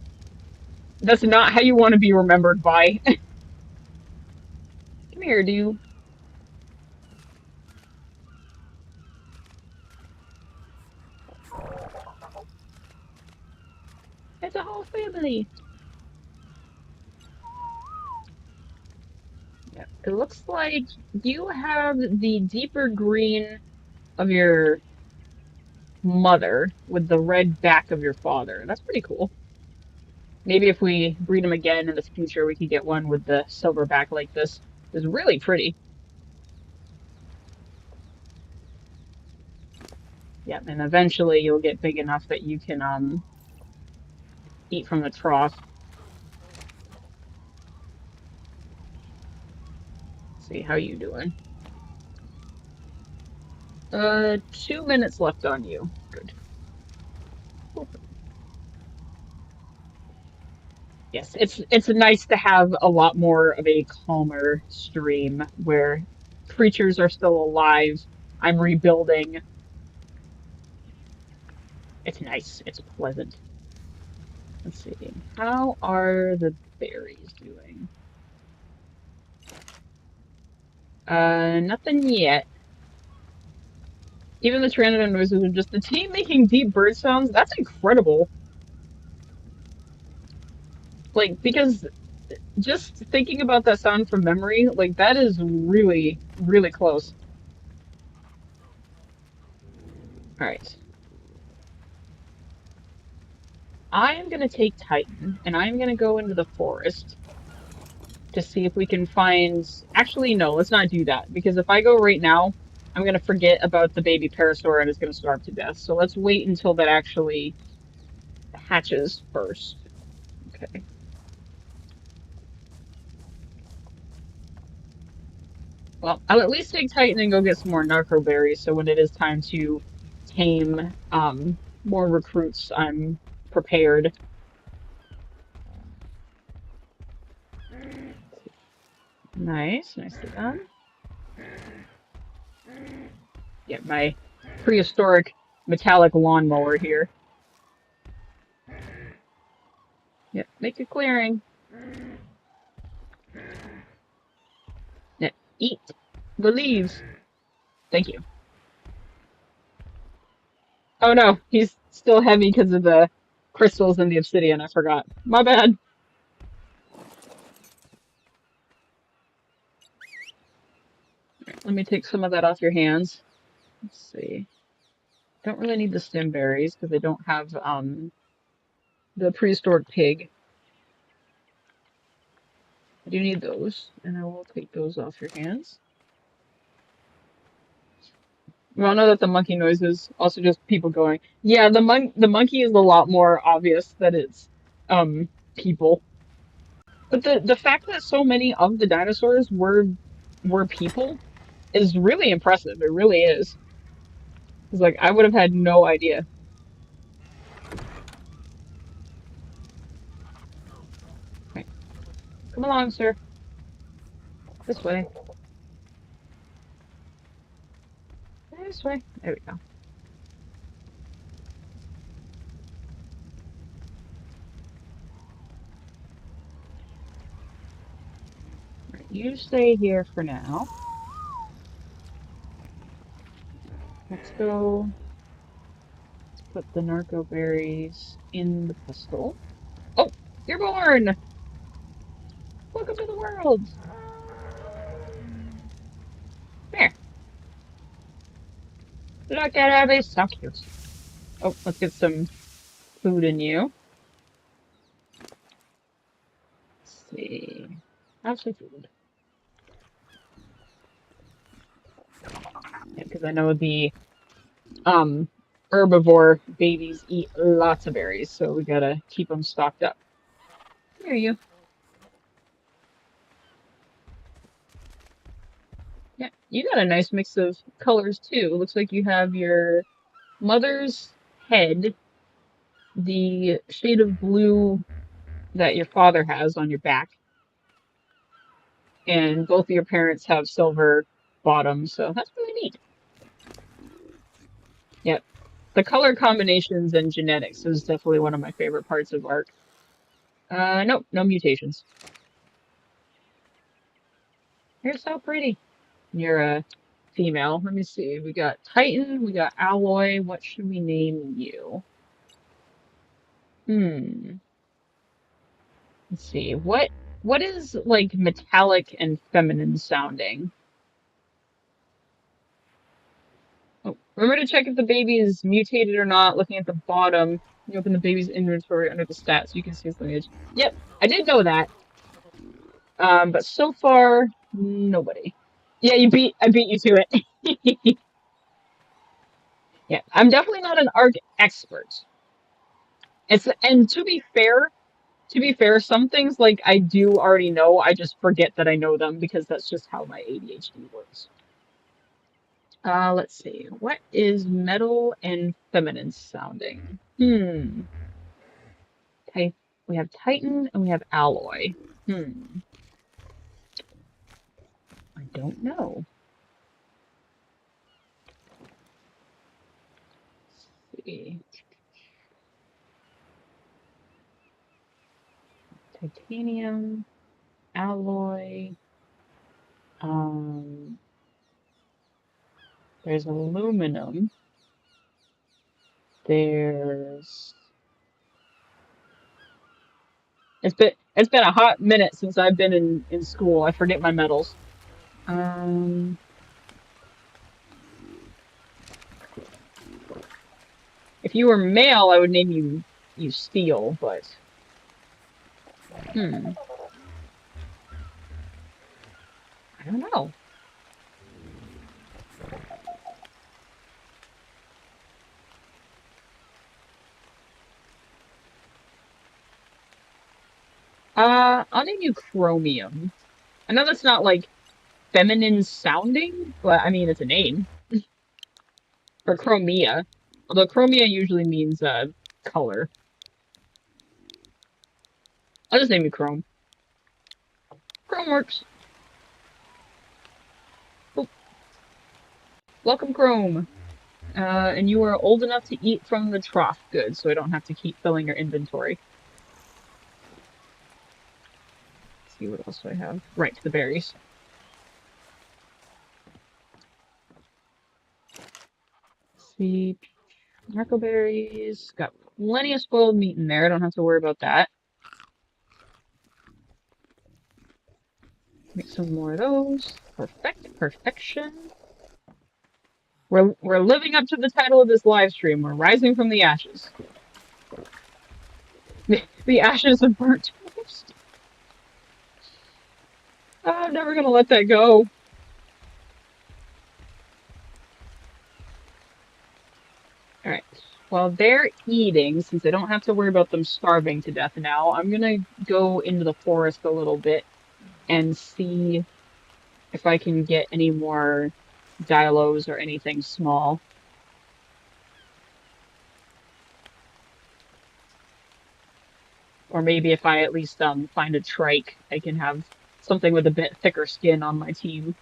that's not how you want to be remembered by. Come here, dude. It's a whole family. Yeah, it looks like you have the deeper green of your mother with the red back of your father. That's pretty cool. Maybe if we breed them again in the future, we could get one with the silver back like this. It's really pretty. Yeah, and eventually you'll get big enough that you can eat from the trough. Let's see, how you doing? 2 minutes left on you. Good. Yes, it's nice to have a lot more of a calmer stream where creatures are still alive. I'm rebuilding. It's nice. It's pleasant. Let's see. How are the berries doing? Nothing yet. Even the Pteranodon noises are just the team making deep bird sounds. That's incredible. Like, because just thinking about that sound from memory, like, that is really, really close. All right. I am going to take Titan, and I'm going to go into the forest to see if we can find... Actually, no, let's not do that, because if I go right now, I'm going to forget about the baby parasaur and it's going to starve to death. So let's wait until that actually hatches first. Okay. Well, I'll at least take Titan and go get some more narco berries, so when it is time to tame more recruits, I'm prepared. Nice, nicely done. Get my prehistoric metallic lawnmower here. Yep, make a clearing. Yep, eat the leaves. Thank you. Oh no, he's still heavy because of the crystals and the obsidian. I forgot. My bad. Let me take some of that off your hands. Let's see. Don't really need the stem berries because I don't have the prehistoric pig. I do need those, and I will take those off your hands. We all know that the monkey noise is also just people going. Yeah, the monkey is a lot more obvious that it's people. But the fact that so many of the dinosaurs were people is really impressive. It really is. It's like I would have had no idea. Right. Come along, sir. This way. This way. There we go. Right, you stay here for now. Let's go. Let's put the narco berries in the pestle. Oh, you're born! Welcome to the world! There. Look at Abby, so cute. Oh, let's get some food in you. Let's see. Have some food. Yeah, because I know the um herbivore babies eat lots of berries, so we gotta keep them stocked up. Here you. Yeah, you got a nice mix of colors too. Looks like you have your mother's head, the shade of blue that your father has on your back, and both of your parents have silver bottoms, so that's really neat. Yep. The color combinations and genetics is definitely one of my favorite parts of ARK. Nope, no mutations. You're so pretty. You're a female. Let me see. We got Titan, we got Alloy. What should we name you? Hmm. Let's see. What is like metallic and feminine sounding? Oh, remember to check if the baby is mutated or not. Looking at the bottom, you open the baby's inventory under the stats, so you can see its lineage. Yep, I did know that. But so far, nobody. Yeah, I beat you to it. Yeah, I'm definitely not an ARK expert. And to be fair, some things like I do already know, I just forget that I know them because that's just how my ADHD works. Let's see. What is metal and feminine sounding? Ti- we have Titan and we have alloy. Hmm. I don't know. Let's see. Titanium, alloy. Um, there's aluminum. There's it's been a hot minute since I've been in school. I forget my metals. Um, if you were male, I would name you steel, but hmm, I don't know. I'll name you chromium. I know that's not like feminine sounding, but I mean it's a name. Or chromia. Although chromia usually means color. I'll just name you chrome. Chrome works. Oh, welcome chrome. And you are old enough to eat from the trough. Good, so I don't have to keep filling your inventory. Let's see what else do I have. Right, the berries. Let's see, berries. Got plenty of spoiled meat in there. I don't have to worry about that. Make some more of those. Perfection. We're living up to the title of this live stream. We're rising from the ashes. The ashes of burnt toast. Oh, I'm never gonna let that go. All right. While they're eating, since I don't have to worry about them starving to death now, I'm gonna go into the forest a little bit and see if I can get any more dilos or anything small. Or maybe if I at least find a trike, I can have something with a bit thicker skin on my team.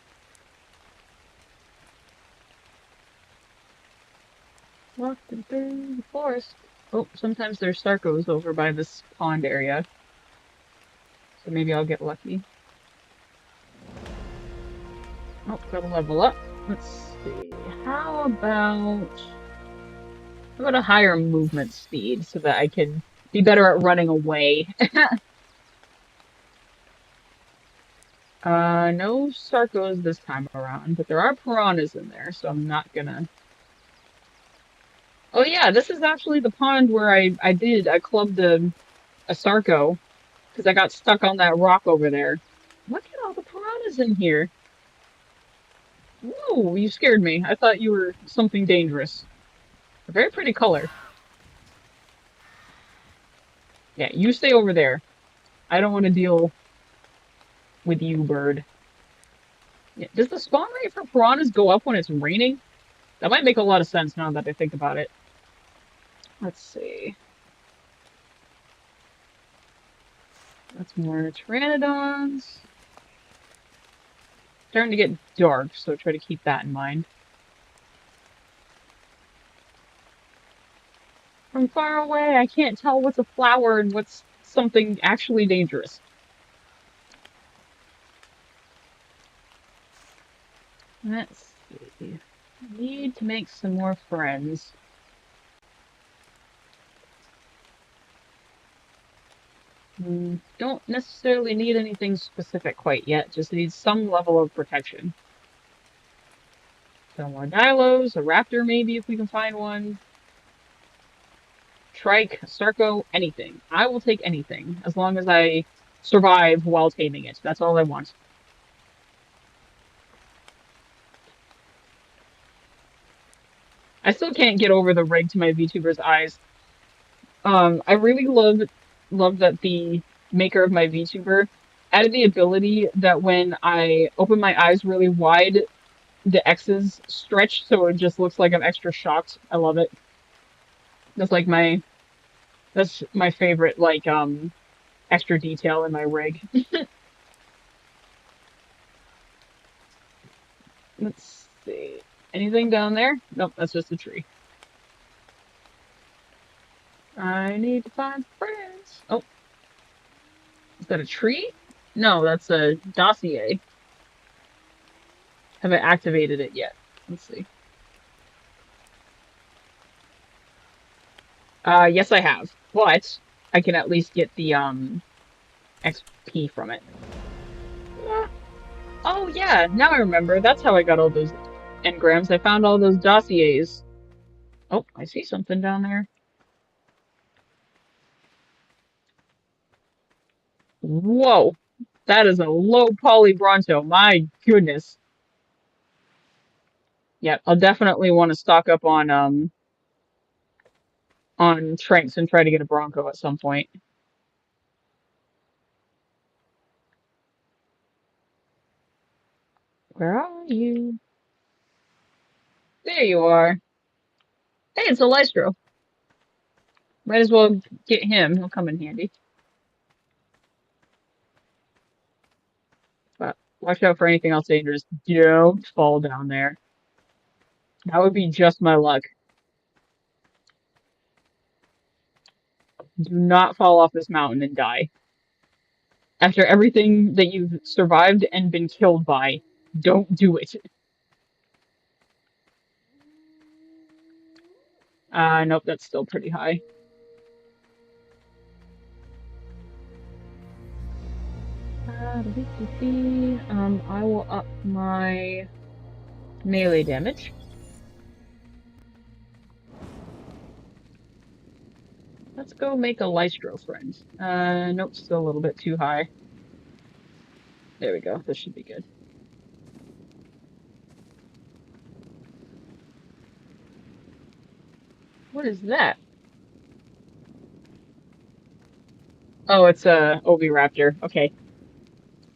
Walking through the forest. Oh, sometimes there's Sarcos over by this pond area, so maybe I'll get lucky. Oh, gotta level up. Let's see. How about a higher movement speed so that I can be better at running away? No Sarcos this time around, but there are piranhas in there, so I'm not gonna. Oh yeah, this is actually the pond where I clubbed a Sarco because I got stuck on that rock over there. Look at all the piranhas in here. Whoa, you scared me. I thought you were something dangerous. A very pretty color. Yeah, you stay over there. I don't want to deal with you, bird. Yeah, does the spawn rate for piranhas go up when it's raining? That might make a lot of sense now that I think about it. Let's see. That's more pteranodons. Starting to get dark, so try to keep that in mind. From far away, I can't tell what's a flower and what's something actually dangerous. Let's see. Need to make some more friends. Don't necessarily need anything specific quite yet, just need some level of protection. So more Dilos, a Raptor maybe if we can find one. Trike, Sarco, anything. I will take anything, as long as I survive while taming it. That's all I want. I still can't get over the rig to my VTuber's eyes. I really love that the maker of my VTuber added the ability that when I open my eyes really wide, the X's stretch so it just looks like I'm extra shocked. I love it. That's like that's my favorite like extra detail in my rig. Let's see. Anything down there? Nope, that's just a tree. I need to find friends. Oh, is that a tree? No, that's a dossier. Haven't activated it yet. Let's see. Yes, I have, but I can at least get the XP from it. Ah, oh yeah, now I remember. That's how I got all those engrams. I found all those dossiers. Oh, I see something down there. Whoa, that is a low poly Bronto. My goodness. Yep, I'll definitely want to stock up on Tranks and try to get a Bronco at some point. Where are you? There you are. Hey, it's a Lystro. Might as well get him. He'll come in handy. But watch out for anything else dangerous. Don't fall down there. That would be just my luck. Do not fall off this mountain and die. After everything that you've survived and been killed by, don't do it. Nope, that's still pretty high. I will up my melee damage. Let's go make a Lystro friend. Nope, still a little bit too high. There we go. This should be good. What is that? Oh, it's a Oviraptor. Okay.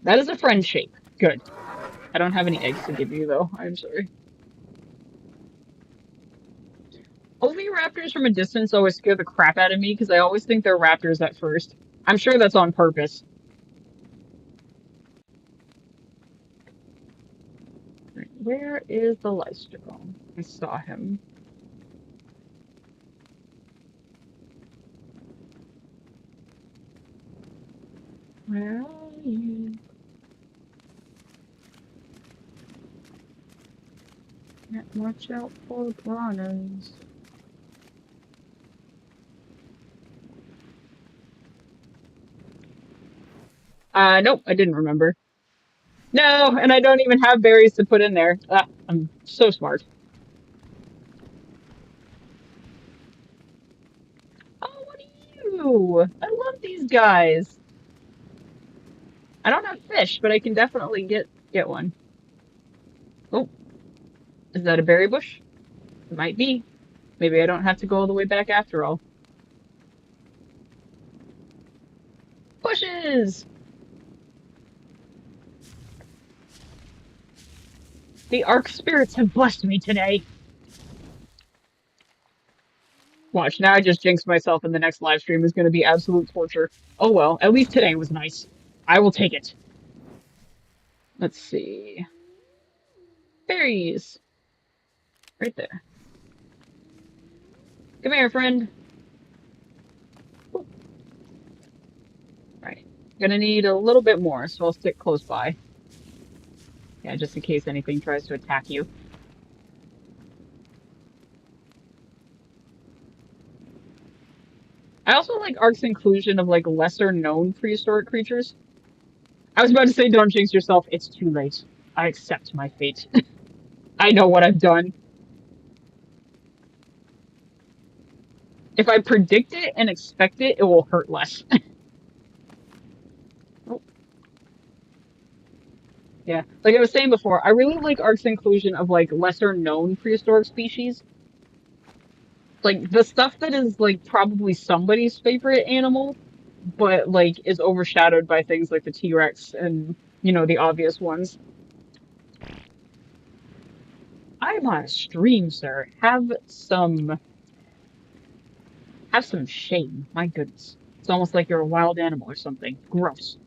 That is a friend shape. Good. I don't have any eggs to give you, though. I'm sorry. Oviraptors from a distance always scare the crap out of me because I always think they're raptors at first. I'm sure that's on purpose. Right, where is the Lystro? I saw him. Where are you? Watch out for piranhas. Nope, I didn't remember. No, and I don't even have berries to put in there. Ah, I'm so smart. Oh, what are you? I love these guys. I don't have fish, but I can definitely get one. Oh, is that a berry bush? It might be. Maybe I don't have to go all the way back after all. Bushes! The ARK spirits have blessed me today. Watch, now I just jinxed myself and the next live stream is going to be absolute torture. Oh well, at least today was nice. I will take it. Let's see. Berries. Right there. Come here, friend. Right. Gonna need a little bit more, so I'll stick close by. Yeah, just in case anything tries to attack you. I also like ARK's inclusion of like lesser known prehistoric creatures. I was about to say don't jinx yourself. It's too late. I accept my fate. I know what I've done. If I predict it and expect it, it will hurt less. Oh, yeah, like I was saying before, I really like ARK's inclusion of like lesser known prehistoric species. Like, the stuff that is, like, probably somebody's favorite animal, but, like, is overshadowed by things like the T-Rex and, you know, the obvious ones. I'm on a stream, sir. Have some shame. My goodness. It's almost like you're a wild animal or something. Gross.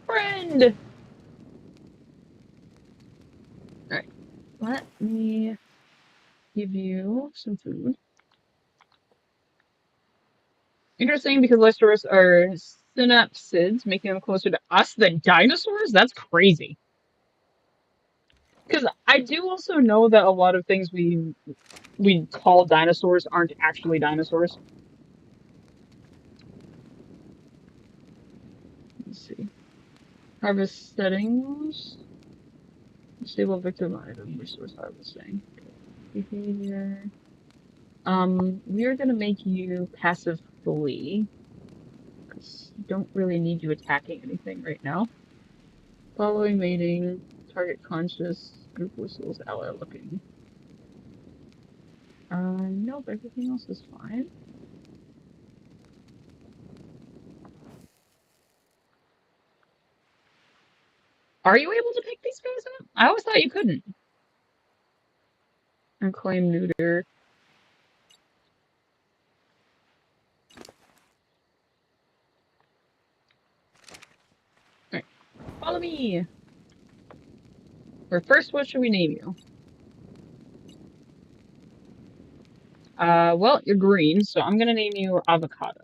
Friend! Alright. Let me give you some food. Interesting because Lysaurus are synapsids, making them closer to us than dinosaurs? That's crazy. Because I do also know that a lot of things we call dinosaurs aren't actually dinosaurs. Let's see. Harvest settings. Disable victim item, resource harvesting. Behavior. We are gonna make you passive flee. Because you don't really need you attacking anything right now. Following mating, target conscious, group whistles, ally looking. Nope, everything else is fine. Are you able to pick these guys up? I always thought you couldn't. And claim neuter. Alright, follow me! Or first, what should we name you? Well, you're green, so I'm gonna name you Avocado.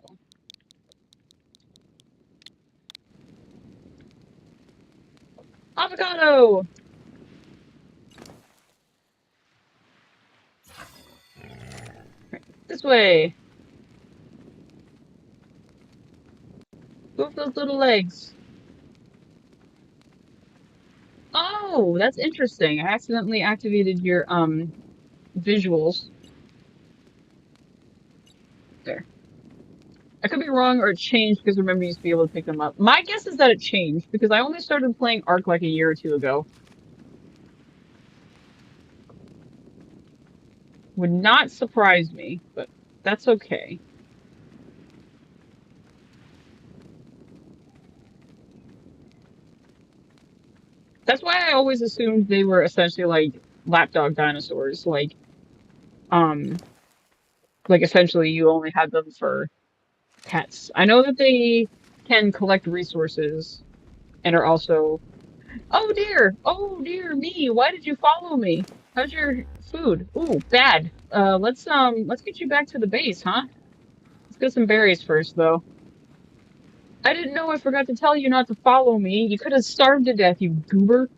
Avocado! Right, this way! Move those little legs. Oh, that's interesting. I accidentally activated your, visuals. There. I could be wrong or it changed because remember you used to be able to pick them up. My guess is that it changed because I only started playing ARK like a year or two ago. Would not surprise me, but that's okay. That's why I always assumed they were essentially like lapdog dinosaurs. Um, like essentially you only had them for pets. I know that they can collect resources and are also. Oh dear! Oh dear me! Why did you follow me? How's your food? Ooh, bad. Let's get you back to the base, huh? Let's get some berries first, though. I didn't know I forgot to tell you not to follow me. You could have starved to death, you goober.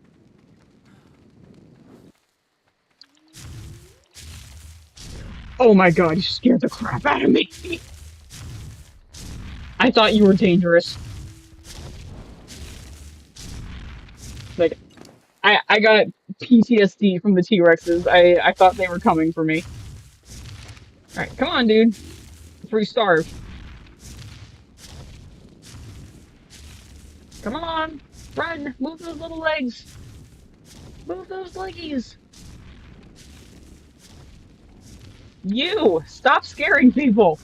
Oh my god, you scared the crap out of me. I thought you were dangerous. Like, I got PTSD from the T-Rexes. I thought they were coming for me. Alright, come on, dude. Before you starve. Come on. Run. Move those little legs. Move those leggies. You! Stop scaring people!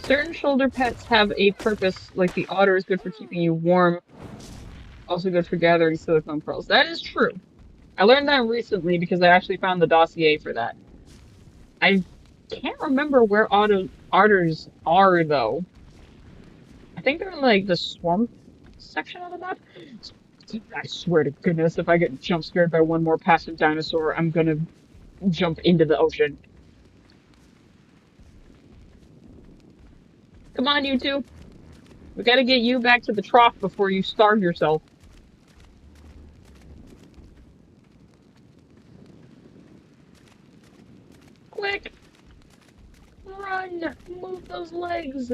Certain shoulder pets have a purpose, like the otter is good for keeping you warm, also good for gathering silicone pearls. That is true. I learned that recently because I actually found the dossier for that. I can't remember where otters are, though. I think they're in, like, the swamp section of the map. I swear to goodness, if I get jump scared by one more passive dinosaur, I'm gonna jump into the ocean. Come on, you two. We gotta get you back to the trough before you starve yourself. Quick! Run! Move those legs!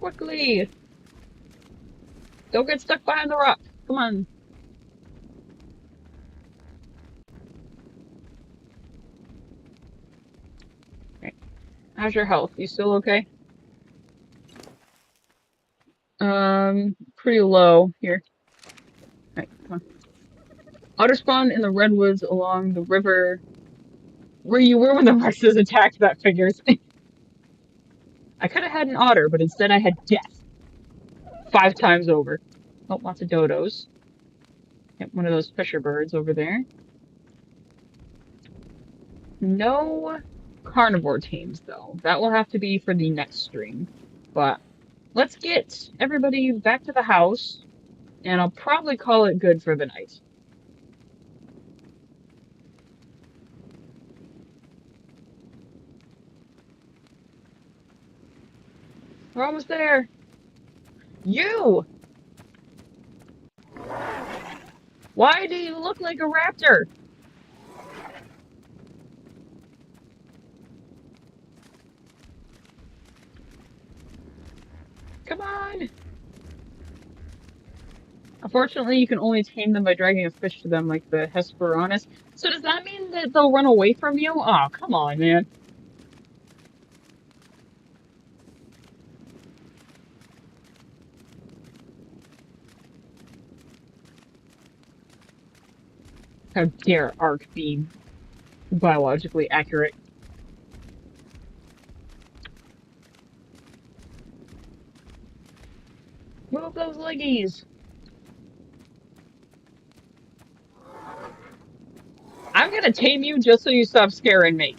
Quickly! Don't get stuck behind the rock. Come on. Right. How's your health? You still okay? Pretty low. Here. Right, come on. Otter spawn in the redwoods along the river where you were when the Rexes attacked. That figures. I could have had an otter, but instead I had death. 5 times over. Oh, lots of dodos. Yep, one of those fisher birds over there. No carnivore tames, though. That will have to be for the next stream. But let's get everybody back to the house, and I'll probably call it good for the night. We're almost there. You! Why do you look like a raptor? Come on! Unfortunately, you can only tame them by dragging a fish to them, like the Hesperornis. So does that mean that they'll run away from you? Oh, come on, man. How dare ARK be biologically accurate? Move those leggies! I'm gonna tame you just so you stop scaring me.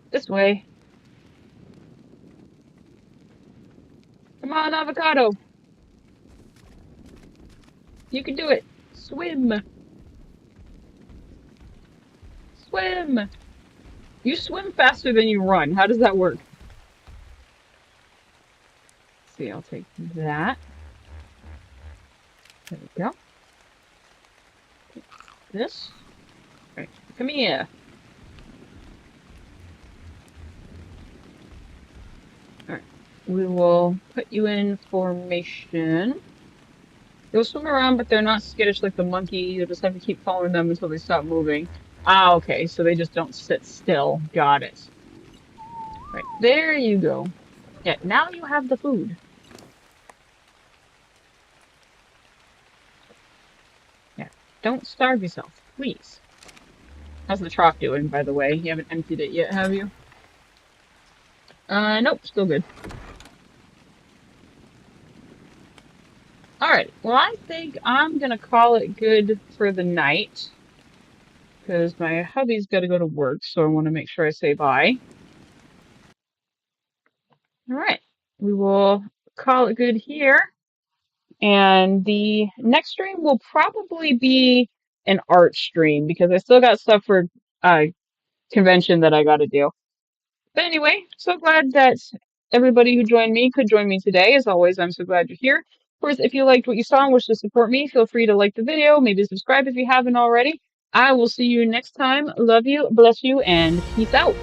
This way. Come on, avocado. You can do it. Swim. Swim. You swim faster than you run. How does that work? Let's see, I'll take that. There we go. This. All right, come here. All right, we will put you in formation. They'll swim around, but they're not skittish like the monkey. You just have to keep following them until they stop moving. Ah, okay, so they just don't sit still. Got it. Right, there you go. Yeah, now you have the food. Yeah, don't starve yourself, please. How's the trough doing, by the way? You haven't emptied it yet, have you? Nope, still good. Alright, well, I think I'm gonna call it good for the night. Because my hubby's gotta go to work, so I want to make sure I say bye. Alright, we will call it good here. And the next stream will probably be an art stream, because I still got stuff for convention that I gotta do. But anyway, so glad that everybody who joined me could join me today. As always, I'm so glad you're here. Of course, if you liked what you saw and wish to support me, feel free to like the video, maybe subscribe if you haven't already. I will see you next time. Love you, bless you, and peace out.